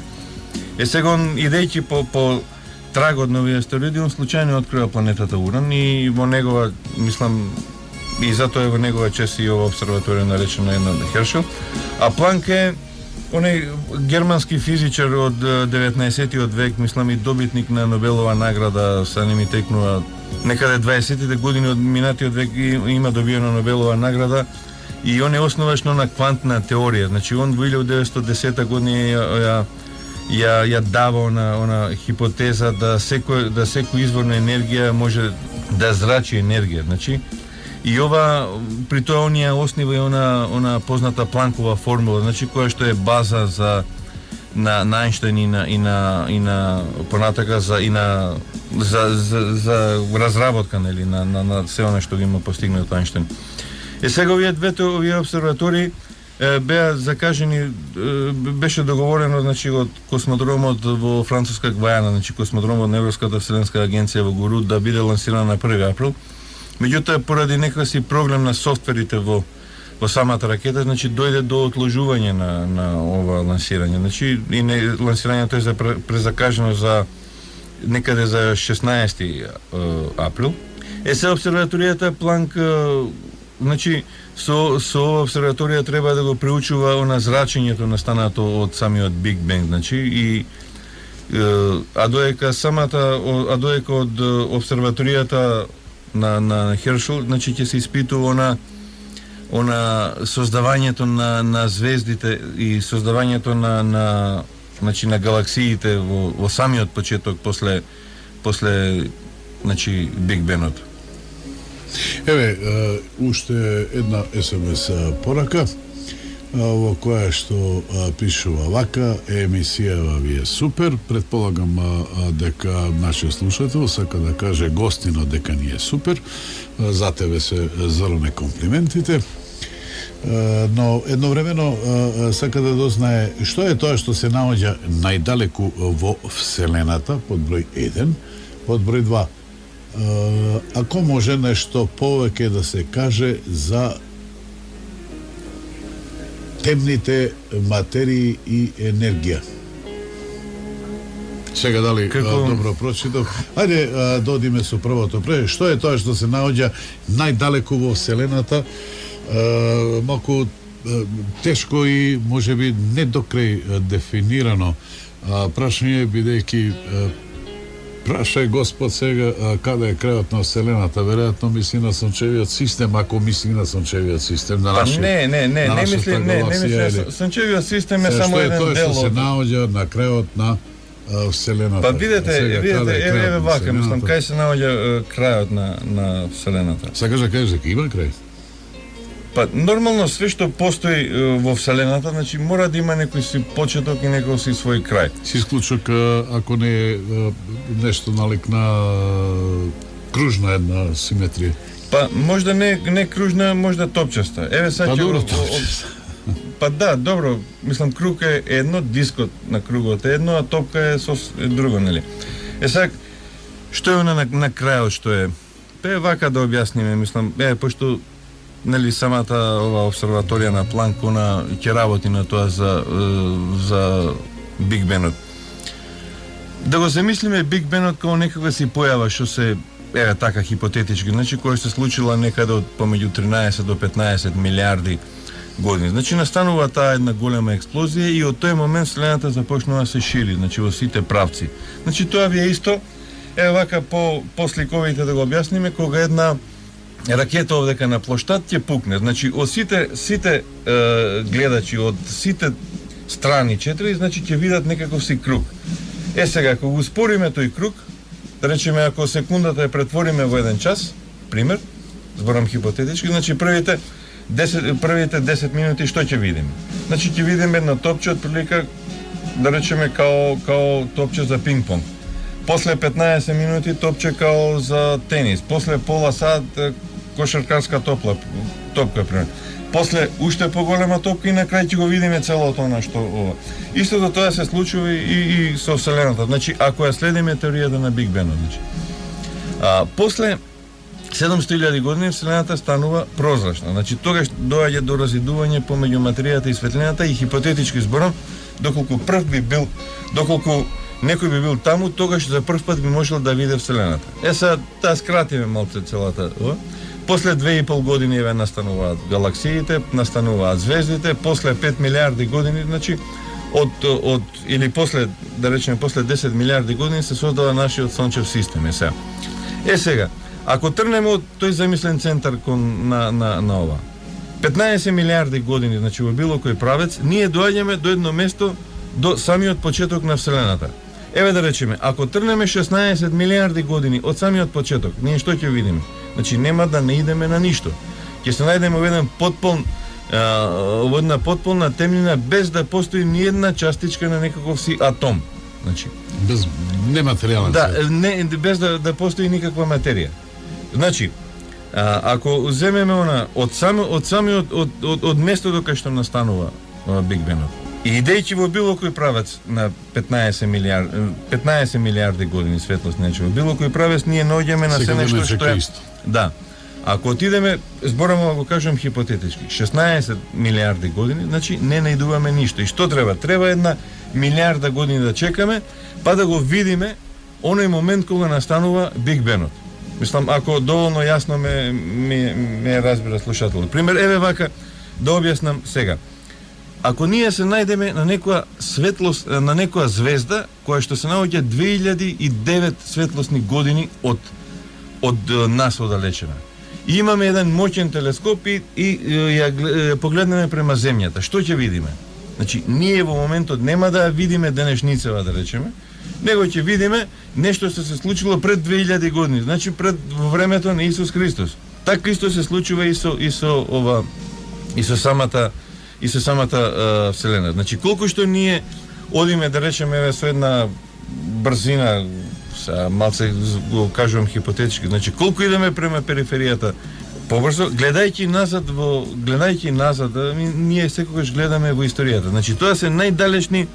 Сега он идејќи по трагот на овие астероиди, он случајно открива планетата Уран и во негова, мислам, и затоа е во негова чест и ова обсерваторија наречена една Хершел. А Планк е оној германски физичар од 19-тиот век, мислам и добитник на Нобелова награда, са не ми текнува некаде 20-тите години од минатиот век има добиена Нобелова награда и он е основач на квантна теорија. Значи он во 1910 година ја дава она хипотеза да секој извор на енергија може да зрачи енергија. Значи и ова при тоа он ја основа и она позната Планкова формула, значи која што е база за на Ајнштајн и на понатака за разработка, нели, на се она што ги има постигнато Ајнштајн. Сега овие обсерватории беа закажени, беше договорено, значи, од космодромот во француска Гвајана, значи космодромот на Европската вселенска агенција во Горут да биде лансиран на 1 април. Меѓутоа, поради некој си проблем на софтверите во самата ракета, значи дојде до отложување на ова лансирање. Значи и лансирањето е презакажено за некаде за 16 април. Се обсерваторијата Планк, значи со ова обсерваторија треба да го преучува она зрачењето настанато од самиот Биг Бенг, значи и а доека од обсерваторијата на Хершел, значи ќе се испитува она создавањето на звездите и создавањето на галаксиите во самиот почеток после значи Биг Бенот. Еве, уште една СМС порака во која што пишува вака: емисијава ви е супер, предполагам дека нашиот слушател сака да каже гостино дека ни е супер, за тебе се зрне комплиментите, но едновремено сака да дознае што е тоа што се наоѓа најдалеку во Вселената, под број 1, под број 2. Ако може нешто повеќе да се каже за темните материи и енергија. Сега дали добро прочитав. Ајде да одиме со првото. Што е тоа што се наоѓа најдалеку во Вселената? Малку тешко и можеби не до крај дефинирано прашање, бидејќи прашај Господ сега каде е крајот на Вселената, веројатно мисли на сончевиот систем, ако мисли на сончевиот систем на нашиот. Не мисли, сончевиот систем е само еден дел. Што е тоа што се наоѓа на крајот на Вселената? Па видете, еве вака, мислам, кај се наоѓа крајот на Вселената. Сега кажа дека има крај. Па нормално све што постои во Вселената, значи мора да има некој си почеток и некој си свој крај. Си исклучок ако не е нешто налик на кружна една симетрија. Па можда не кружна, можда топчеста. Еве сега Па да, добро, мислам круг е едно, дискот на кругот е едно, а топка е друго, нели? Сега, што е на крајот, што е? Пе вака да објасниме, мислам, пошто нели самата ова обсерваторија на Планк, она ќе работи на тоа за Биг Бенот. Да го замислиме Биг Бенот како некаква си појава што се така хипотетички, значи која се случила некаде од помеѓу 13 до 15 милиарди години. Значи настанува таа една голема експлозија и од тој момент Вселената започнува да се шири, значи во сите правци. Значи тоа ви е исто, вака по сликовите да го објасниме, кога една ракета овдека на плоштад ќе пукне. Значи од сите гледачи од сите страни 4, значи ќе видат некаков си круг. Сега ако го спориме тој круг, да речеме ако секундата ја претвориме во 1 час, пример, зборам хипотетички, значи првите 10 минути што ќе видиме? Значи ќе видиме едно топче од прилика, да речеме као топче за пинг-понг. После 15 минути топче као за тенис, после пола сат кошаркарска топка, пример. После уште поголема топка и на крај ќе го видиме целото она што ова. Истото тоа се случува и со Вселената. Значи ако ја следиме теоријата на Биг Бенот, значи. После 700.000 години Вселената станува прозрачна. Значи тогаш доаѓа до разидување помеѓу материјата и светлината и хипотетички зборам, доколку некој би бил таму, тогаш за прв пат би можел да види Вселената. Сега да скратиме малце целата ова. После 2,5 години настануваат галаксиите, настануваат звездите, после 5 милиарди години, значи или после, да речеме, после 10 милиарди години се создава нашиот сончев систем. Сега, ако трнеме од тој замислен центар на ова, 15 милиарди години, значи во било кој правец, ние доаѓаме до едно место до самиот почеток на Вселената. Да речеме, ако трнеме 16 милиарди години од самиот почеток, ние што ќе видиме? Значи нема да не идеме на ништо. Ќе се најдеме во една потполна темнина без да постои ни една частичка на некаков си атом. Значи без нематеријален свет. Да, без да постои никаква материја. Значи, ако земеме од местото кај што настанува Биг Бенот, и идејќи во било кој правец на 15 милиарди години светлост, значи во било кој правец ние наоѓаме на се нешто што е. Да. Ако отидеме, зборамо го кажам хипотетички, 16 милиарди години, значи не најдуваме ништо. И што треба? Треба 1 милиарда години да чекаме, па да го видиме оној момент кога настанува Биг Бенот. Мислам, ако доволно јасно ме разбира слушателот. Пример, вака да објаснам сега. Ако ние се најдеме на некоја светлост, на некоја звезда која што се наоѓа 2009 светлосни години од нас оддалечена. И имаме еден моќен телескоп и ја погледнеме према земјата. Што ќе видиме? Значи, ние во моментот нема да видиме денешницева, да речеме, него ќе видиме нешто што се случило пред 2000 години, значи пред времето на Исус Христос. Така исто се случува и со самата Вселена. Значи, колку што ние одиме, да речеме, со една брзина, малце го кажувам хипотетички, значи, колку идеме према периферијата побрзо, гледајќи назад, ние секогаш гледаме во историјата. Значи, тоа се најдалечни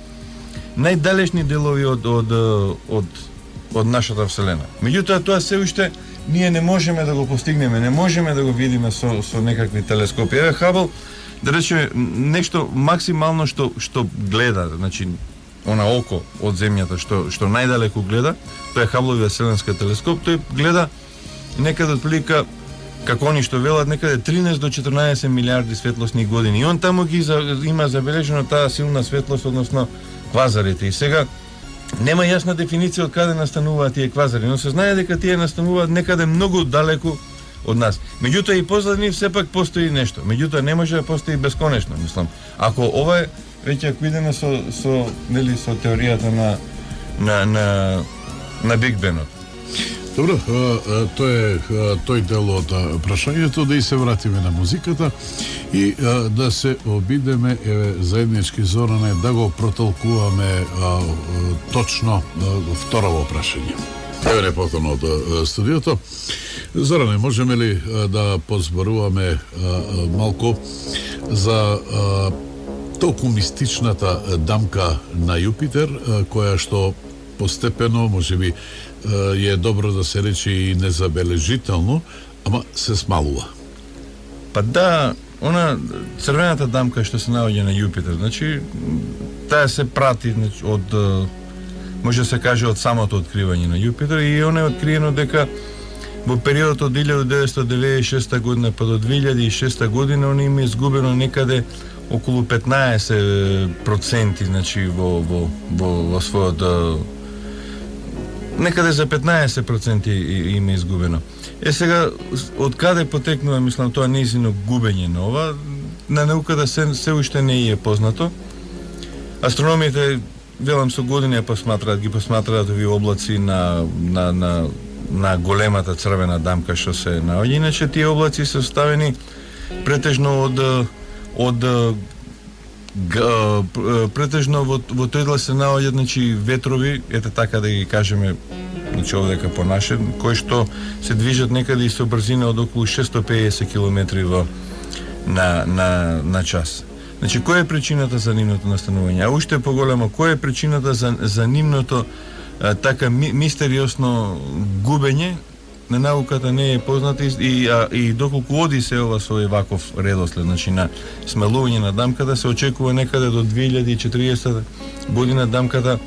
делови од нашата Вселена. Меѓутоа, тоа се уште ние не можеме да го постигнеме, не можеме да го видиме со некакви телескопи. Хабл, да речеме, нешто максимално што гледа, значи, она око од земјата што најдалеку гледа, тоа е Хабловиот вселенски телескоп, тој гледа некаде отприлика, како они што велат, некаде 13 до 14 милиарди светлосни години. И он таму има забележено таа силна светлост, односно квазарите. И сега нема јасна дефиниција од каде настануваат тие квазари, но се знае дека тие настануваат некаде многу далеку од нас. Меѓутоа и позади нив сепак постои нешто. Меѓутоа не може да постои бесконечно, мислам. Ако ова е веќе ако идеме со теоријата на Биг Бенот. Добро, тој дел од прашањето, да и се вратиме на музиката и да се обидеме заеднички, Зоране, да го протолкуваме точно второво прашање. Не повторно од студиото. Зоране, можеме ли да позборуваме малку за толку мистичната дамка на Јупитер, која што постепено, можеби, е добро да се рече и незабележително, ама се смалува. Па да, она црвената дамка што се наоѓа на Јупитер, значи таа се прати од, може да се каже, од самото откривање на Јупитер, и она е откриено дека во периодот од 1996 година па до 2006 година он има изгубено некаде околу 15%, значи во својот некаде за 15% има изгубено. Сега, од каде потекнува, мислам, тоа нејзино губење на ова, на науката се уште не е познато. Астрономите, велам, со години ги посматраат овие облаци на големата црвена дамка што се наоѓа. Иначе тие облаци се составени претежно претежно во тој дел се наоѓаат, значи, ветрови, ете така да ги кажеме, значи овдека по наше, кои што се движат некаде и со брзина од околу 650 км на час. Значи, која е причината за нивното настанување? А уште поголемо, која е причината за нивното така мистериосно губење? На науката не е познато и доколку оди се ова со ваков редослед, значи на смелување на дамката, се очекува некаде до 2040 година дамката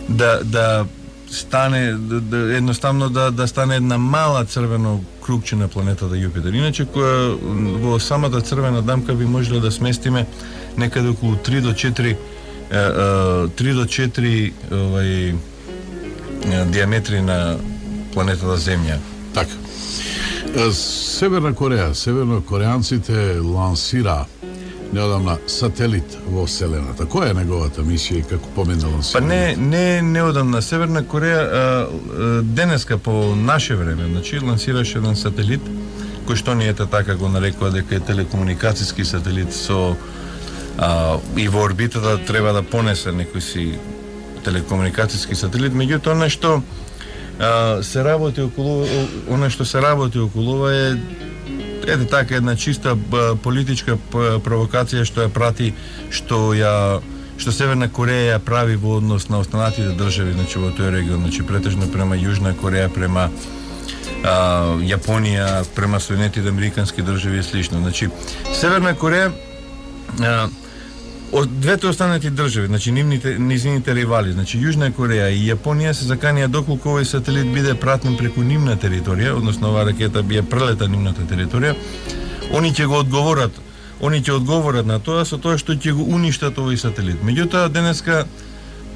да стане едноставно да стане една мала црвено кругче на планетата Јупитер. Иначе во самата црвена дамка би можеле да сместиме некаде околу 3 до 4 диаметри на планетата Земја. Така. Северна Кореја, севернокореанците лансира неодамна сателит во Вселената. Која е неговата мисија и како помина лансирање? Па не неодамна. Северна Кореја денеска по наше време, значи лансираше еден сателит кој што ние така го нарекува дека е телекомуникацијски сателит со и во орбитата треба да понесе некој си телекомуникацијски сателит, меѓутоа нешто се работи околу ова е ете така една чиста политичка провокација што ја прати, што Северна Кореја ја прави во однос на останатите држави, значи во тој регион, значи претежно према Јужна Кореја, према Јапонија, према Соединетите Американски држави и слично. Значи Северна Кореја од двете останати држави, значи низините ривали, значи Јужна Кореја и Јапонија се заканија доколку овој сателит биде пратен преку нивна територија, односно оваа ракета би ја прелета нивната територија, они ќе одговорат на тоа со тоа што ќе го уништат овој сателит. Меѓутоа денеска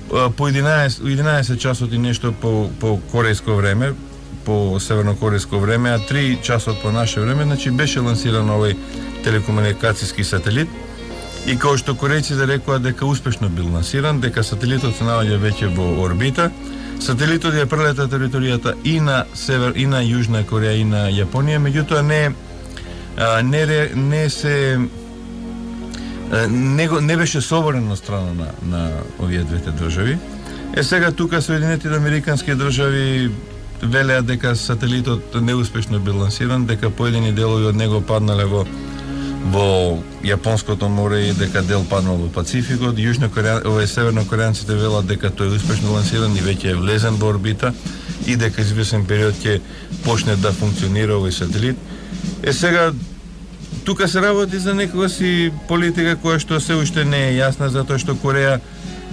по 11 часот и нешто по корејско време, по севернокорејско време, а 3 часот по наше време, значи беше лансиран овој телекомуникацијски сателит. И како што корејците рекоа дека успешно бил лансиран, дека сателитот се наоѓа веќе во орбита, сателитот ја прелета територијата и на север и на Јужна Кореја и на Јапонија, меѓутоа не беше соборен од страна на овие двете држави. Сега тука Соединетите Американски држави велеа дека сателитот неуспешно бил лансиран, дека поедини делови од него паднале во Јапонското море и дека дел паднал во Пацификот. Севернокорејанците велат дека тој е успешно лансиран и веќе е влезен во орбита и дека извесен период ќе почне да функционира овој сателит. Сега тука се работи за некоја си политика која што се уште не е јасна, затоа што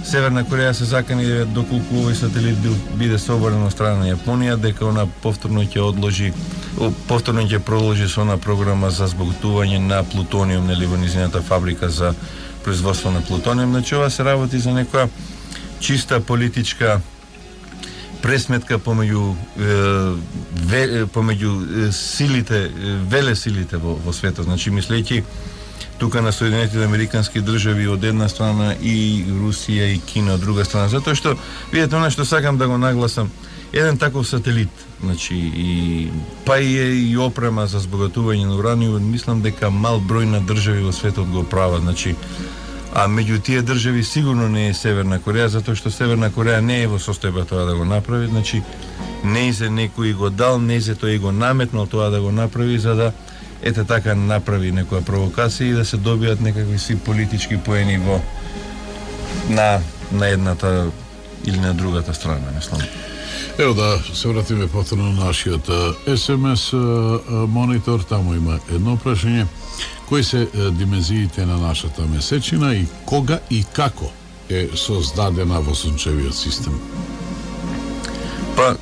Северна Кореја се закани доколку овој сателит биде соборен од страна на Јапонија, дека она повторно ќе продолжи со она програма за збогатување на плутониум, нели, во низината фабрика за производство на плутониум. Значи ова се работи за некоја чиста политичка пресметка помеѓу велесилите во светот. Значи мислејќи тука на Соединетите Американски држави од една страна и Русија и Кина од друга страна, затоа што видете она што сакам да го нагласам, еден таков сателит, значи па и опрема за збогатување на ураниум, мислам дека мал број на држави во светот го прават, значи а меѓу тие држави сигурно не е Северна Кореја, затоа што Северна Кореја не е во состојба тоа да го направи, значи нејзе некој го дал, нејзе тој го наметнал тоа да го направи, за да ете така направи некоја провокација и да се добијат некакви си политички поени на едната или на другата страна, мислам. Ево да се вратиме повторно на нашиот СМС монитор, таму има едно прашање. Кои се димензиите на нашата месечина и кога и како е создадена во сончевиот систем? Па,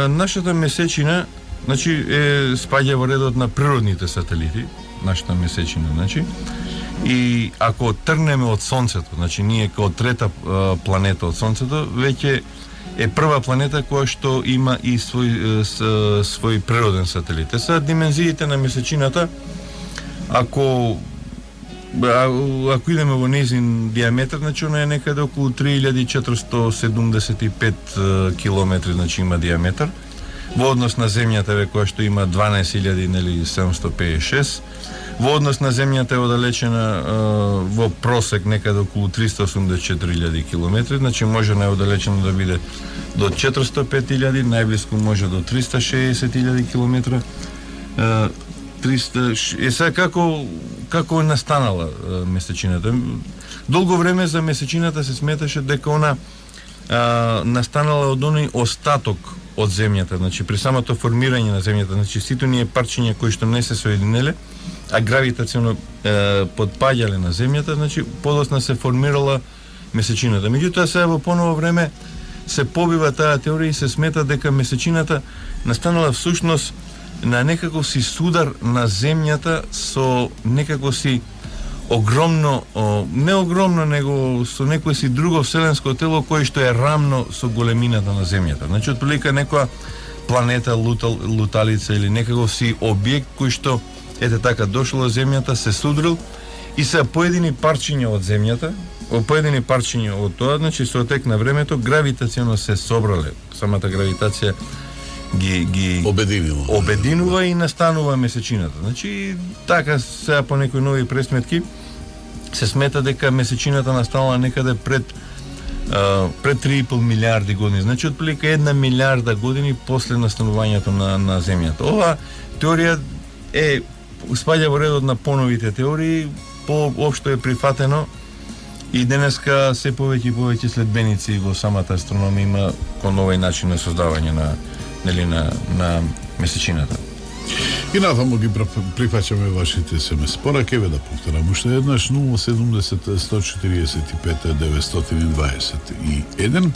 нашата месечина, значи, спаѓа во редот на природните сателити, нашата месечина, значи, и ако тргнеме од Сонцето, значи, ние како трета планета од Сонцето, веќе е прва планета која што има и свој природен сателит. Сега димензиите на месечината, ако идеме во незин диаметар, значи она е некаде околу 3475 километри, значи има диаметар. Во однос на земјата која што има 12756, во однос на земјата е оддалечена во просек некаде околу 384.000 километри, значи може најоддалечено да биде до 405.000, најблиску може до 360.000 километра. Сега како е настанала месечината? Долго време за месечината се сметаше дека она настанала од оној остаток од земјата, значи при самото формирање на земјата, значи сите оние парчиња кои што не се соединеле, а гравитационо подпаѓале на земјата, значи подоцна се формирала месечината. Меѓутоа сега во поново време се побива таа теорија и се смета дека месечината настанала всушност на некако си судар на земјата со некако си огромно, не огромно, него со некој си друго вселенско тело кое што е рамно со големината на земјата. Значи, отприлика некоја планета, луталица или некако си објект кој што, ете така, дошол од земјата, се судрил и се поедини парчиња од земјата, поедини парчиња од тоа, значи, со тек на времето, гравитационо се собрале. Самата гравитација ги обединува и настанува месечината. Значи, така сега по некои нови пресметки се смета дека месечината настанала некаде пред 3,5 милиарди години. Значи, отприлика 1 милиарда години после настанувањето на земјата. Ова теорија спаѓа во редот на поновите теории, поопшто е прифатено и денеска се повеќе и повеќе следбеници во самата астрономија има кон овој начин на создавање на месечината. И натаму ги прифаќаме вашите СМС пораки, да повторам уште еднаш 070 145 921.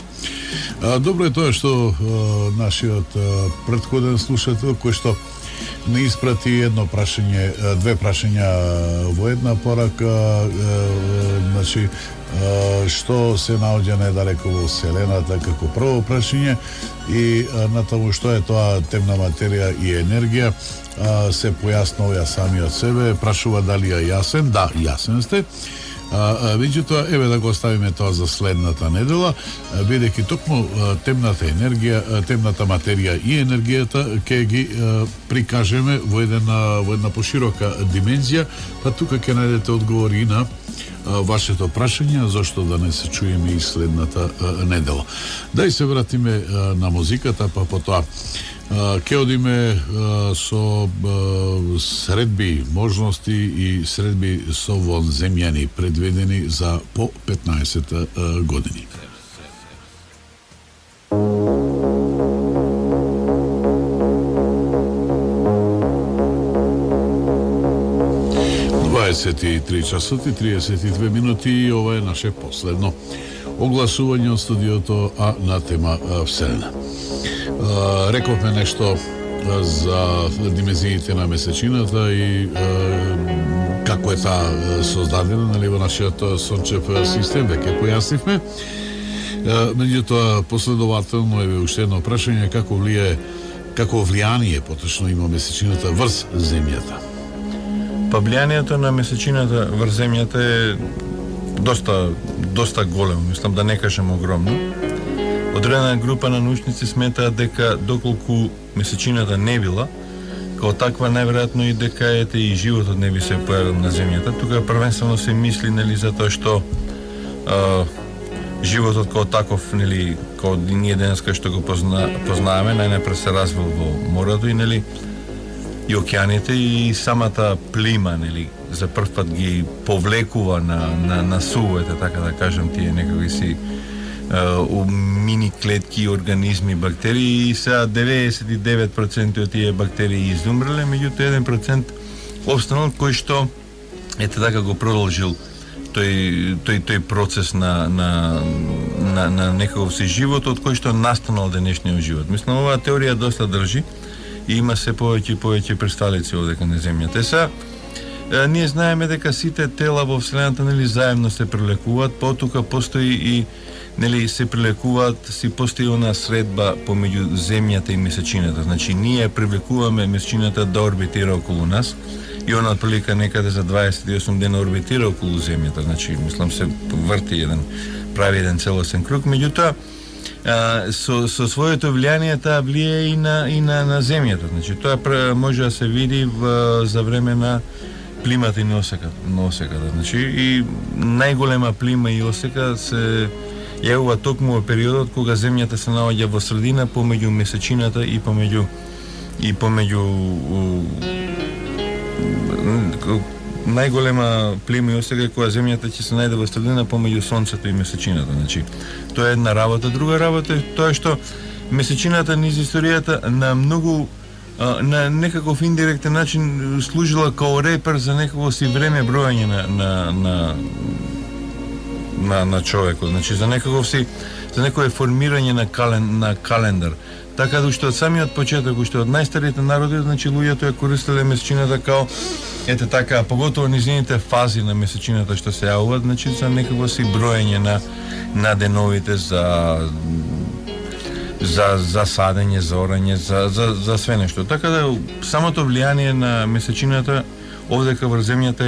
Добро е тоа што нашиот претходен слушател кој што не испрати едно прашање, две прашања во една порака, значи што се наоѓа недалеко во Вселената како прво прашање и натаму што е тоа темна материја и енергија, се појаснува сами од себе, прашува дали е јасен. Да, јасен сте. Меѓутоа, еве да го оставиме тоа за следната недела, бидејќи токму темната енергија, темната материја и енергијата ќе ги прикажеме во една поширока димензија, па тука ќе најдете одговори на вашето прашање, зашто да не се чуеме и следната недела. Дај се вратиме на музиката, па потоа ќе одиме со средби можности и средби со вонземјани предвидени за по 15 години. Дваесет 3 часот и 32 минути и ова е наше последно огласување од студиото, а на тема Вселена. Рековме нешто за димензиите на месечината и како е таа создадена, нали, во нашиот сончев систем, веќе појаснивме. Меѓутоа, последователно е уште едно прашање, како влијание поточно има месечината врз земјата. Па влијанието на месечината врз земјата е доста големо, мислам да не кажем огромно. Одредена група на научници сметаат дека доколку месечината не била, као таква најверојатно и дека и животот не би се појавил на земјата. Тука првенствено се мисли, нели, за тоа што животот као таков, нели, као ние денеска што го познаваме, најнапред се развил во морето и, нели, и океаните и самата плима, нели, за прв пат ги повлекува на сувовете, така да кажем, тие некакви си мини клетки, организми, бактерии, и сега 99% од тие бактерии изумреле, меѓутоа 1% останал кој што ете така го продолжил тој процес на некаков си живот од кој што настанал денешниот живот. Мислам, оваа теорија доста држи и има се повеќе и повеќе присталици овдека на земјата. Сега ние знаеме дека сите тела во вселената, нели, заедно се прелекуваат, потука постои и, нели, се прелекуваат, си постои она средба помеѓу земјата и месечината. Значи ние привлекуваме месечината да орбитира околу нас и она отприлика некаде за 28 дена орбитира околу земјата. Значи мислам се врти прави еден целосен круг, меѓутоа со своето влијание таа влие и на земјата. Значи тоа може да се види за време на плимата и на осеката. Значи и најголема плима и осека се јавува токму во периодот кога земјата се наоѓа во средина помеѓу месечината и помеѓу најголема плима и осека кога земјата ќе се најде во средина помеѓу сонцето и месечината. Значи тоа е една работа. Друга работа е тоа што месечината низ историјата на многу на некаков индиректен начин служила као репер за некако си време бројање на човекот. Значи за некое формирање на календар. Така да уште од самиот почеток, уште од најстарите народи, значи луѓето ја користеле месечината као ете така, поготово низините фази на месечината што се јавуваат, значи за некако си броење на деновите за садење, за орање, за све нешто. Така да самото влијание на месечината овдека врз земјата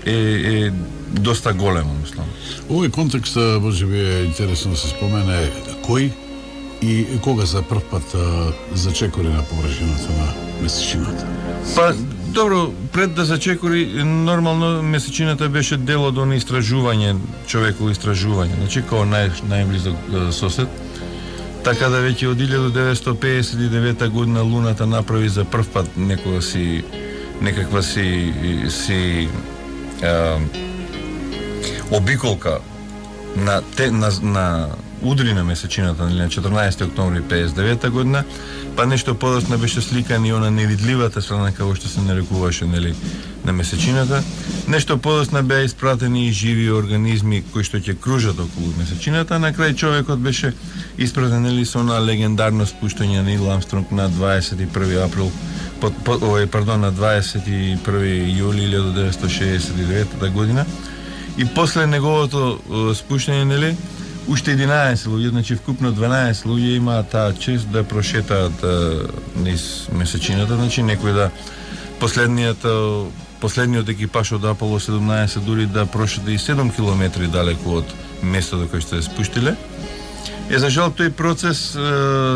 е доста големо, мислам. Овој контекст може би е интересно да се спомене кој и кога за прв пат зачекори на површината на месечината. Па добро, пред да зачекори, нормално месечината беше дел од оно истражување, човеково истражување, значи као најблизок сосед. Така да веќе од 1959 година Луната направи за прв пат некаква си обиколка на удри на месечината, на 14 октомври 59 година, па нешто подоцна беше сликан и она невидливата страна, како што се нарекуваше, нели, на месечината. Нешто подоцна беа испратени и живи организми кои што ќе кружат околу месечината. На крај човекот беше испратен, нели, со она легендарно спуштање на Нил Армстронг на 21 април на 21 јули 1969 година. И после неговото спуштање, нели, уште 11 луѓе, значи вкупно 12 луѓе имаат таа чест да прошетаат низ месечината, значи некој да последниот екипаж од Аполо 17 дури да прошета и 7 километри далеку од местото кое што се спуштиле. За жал тој процес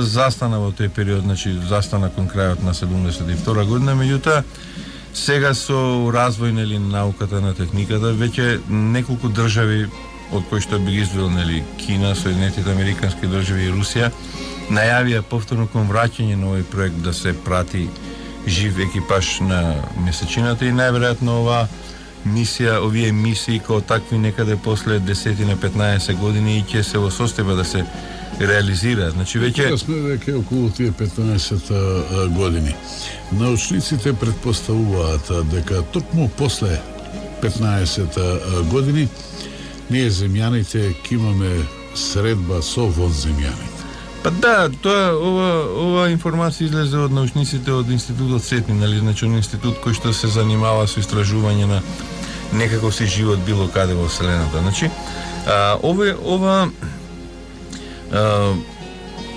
застана во тој период, значи застана кон крајот на 72 година, меѓутоа сега со развој, нели, науката на техниката, веќе неколку држави од кои што би ги издвоил, нели, Кина, Соединетите Американски држави и Русија, најавија повторно кон враќање на овој проект да се прати жив екипаж на месечината и најверојатно овие мисии како такви некаде после 10 на 15 години и ќе се во состојба да се реализира. Значи веќе сме веќе околу тие 15 години. Научниците претпоставуваат дека токму после 15 години ние земјаните ќе имаме средба со вонземјаните. Па да, ова информација излезе од научниците од институтот Сетни, нели, значи институт кој што се занимава со истражување на некаков си живот било каде во вселената. Значи,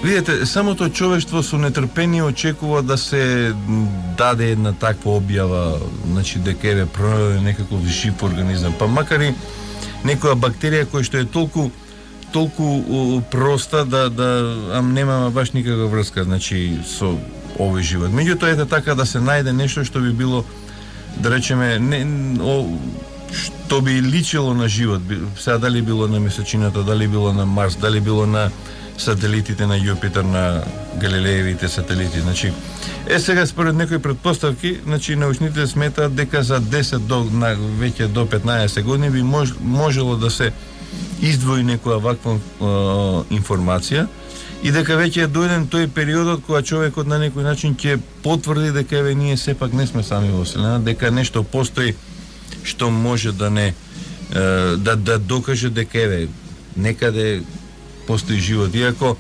видете, самото човештво со нетрпение очекува да се даде една таква објава, значи дека е пронајден некаков жив организам, па макар и некоја бактерија која што е толку проста да немаме баш никаква врска, значи, со овој живот. Меѓутоа ете така да се најде нешто што би било, да речеме, што би личело на живот. Сега дали било на месечината, дали било на Марс, дали било на сателитите на Јупитер, на Галилеевите сателити. Значи, сега според некои предпоставки, значи научните сметаат дека за 10 веќе до 15 години би можело да се издвои некоја ваква информација и дека веќе е дојден тој периодот кога човекот на некој начин ќе потврди дека еве ние сепак не сме сами во Вселена, дека нешто постои што може да не да докаже дека еве некаде постои живот. Иако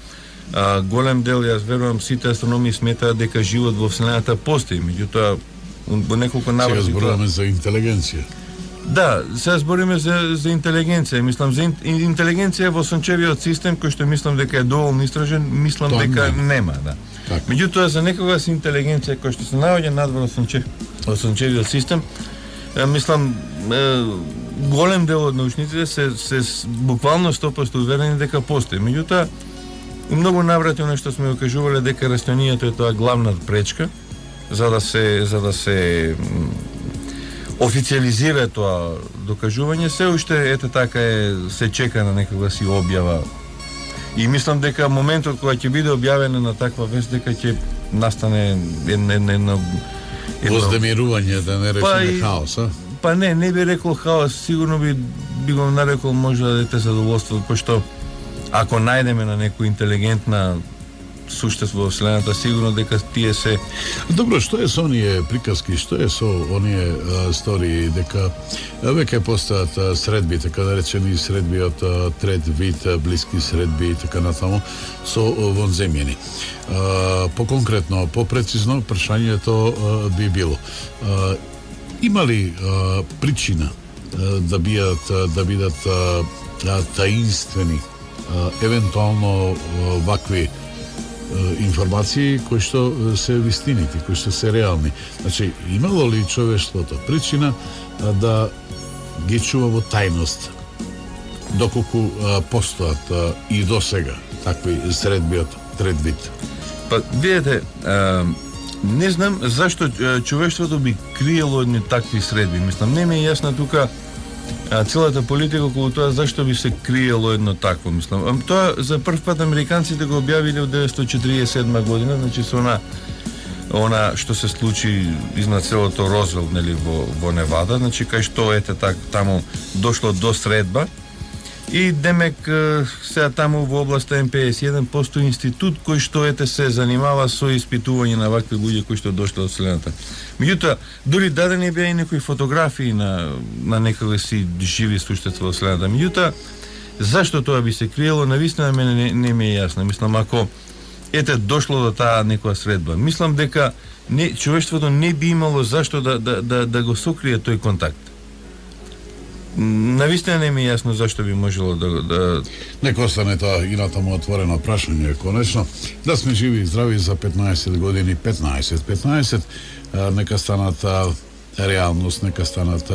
голем дел, јас верувам, сите астрономи сметаат дека живот во Вселената постои, меѓутоа во неколку наврати сега зборуваме за интелигенција. Да, сега збориме за интелигенција. Мислам за интелигенција во сончевиот систем, кој што мислам дека е доволно истражен, мислам тоа дека нема, да. Меѓутоа за некогаш интелигенција кој што се наоѓа надвор од сончевиот систем, мислам голем дел од научниците се буквално 100% уверени дека постои. Меѓутоа у многу наврати она што сме го кажувале дека растојанието е тоа главна пречка за да се официализира тоа докажување. Се уште ете така се чека на некога си објава. И мислам дека моментот кога ќе биде објавена на таква вест дека ќе настане едно воздемирување, да не речеме хаос, а? Па не би рекол хаос, сигурно би го нарекол може да дете задоволство, пошто ако најдеме на некоја интелигентна суштество во Вселената, сигурно дека тие се... Добро, што е со оние приказки, што е со оние стории, дека веќе постојат средби, така да речени средби од трет вид, блиски средби и така натаму, со вонземјени. По-конкретно, по-прецизно, прашањето би било, има ли причина да бидат таинствени, евентуално вакви информации кои што се вистините, кои што се реални. Значи, имало ли човештвото причина да ги чува во тајност, доколку постојат и до сега такви средби од трет вид? Па, видете, не знам зашто човештвото би криело едни такви средби. Мислам, не ми е јасна тука целата политика околу тоа зашто би се криело едно такво, мислам. Тоа за прв пат американците го објавиле од 1947 година, значи со она што се случи изнад селото Розвелт, нели, во Невада, значи кај што ете таму дошло до средба. И демек сега таму во областа М51 постои институт кој што ете се занимава со испитување на вакви луѓе кои што дошле од Вселената. Меѓутоа, дури дадени беа и некои фотографии на некои си живи суштества во Вселената. Меѓутоа, зашто тоа би се криело, навистина мене не ми е јасно. Мислам, ако ете дошло до таа некоја средба, мислам дека човештвото не би имало зашто да го сокрие тој контакт. Навистина не ми е јасно зашто би можело да... Нека остане тоа и натаму отворено прашање, конечно. Да сме живи и здрави за 15 години, 15, нека станат реалност, нека станат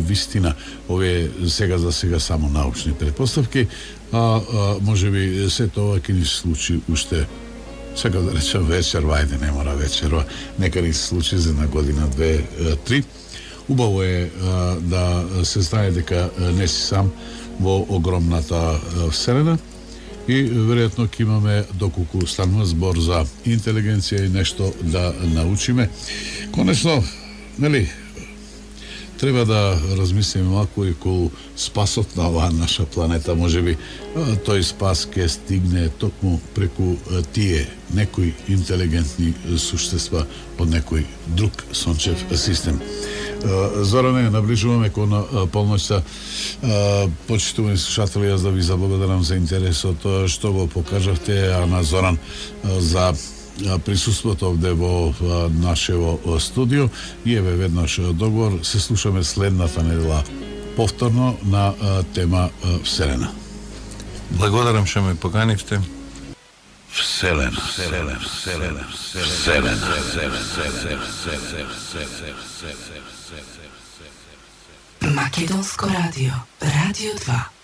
вистина. Овие сега за сега само научни предпоставки, може би се тоа ќе ни се случи уште, сега да речем вечерва, ајде не мора вечерва, нека ни се случи за една година, 2, 3. Убаво е да се знае дека не си сам во огромната Вселена и веројатно ќе имаме, доколку станува збор за интелигенција и нешто да научиме. Конечно, нели, треба да размислиме малку и околу спасот на оваа наша планета. Можеби тој спас ќе стигне токму преку тие некои интелигентни суштества од некој друг сончев систем. Зоране, наближуваме кон полноќта. Почитувани слушатели, јас да ви заблагодарам за интересот што го покажавте, а на Зоран за присуството овде во нашево студио. И еве веднаш договор, се слушаме следната недела повторно на тема Вселена. Благодарам што ме поканивте. Вселена. Македонско радио, Радио 2.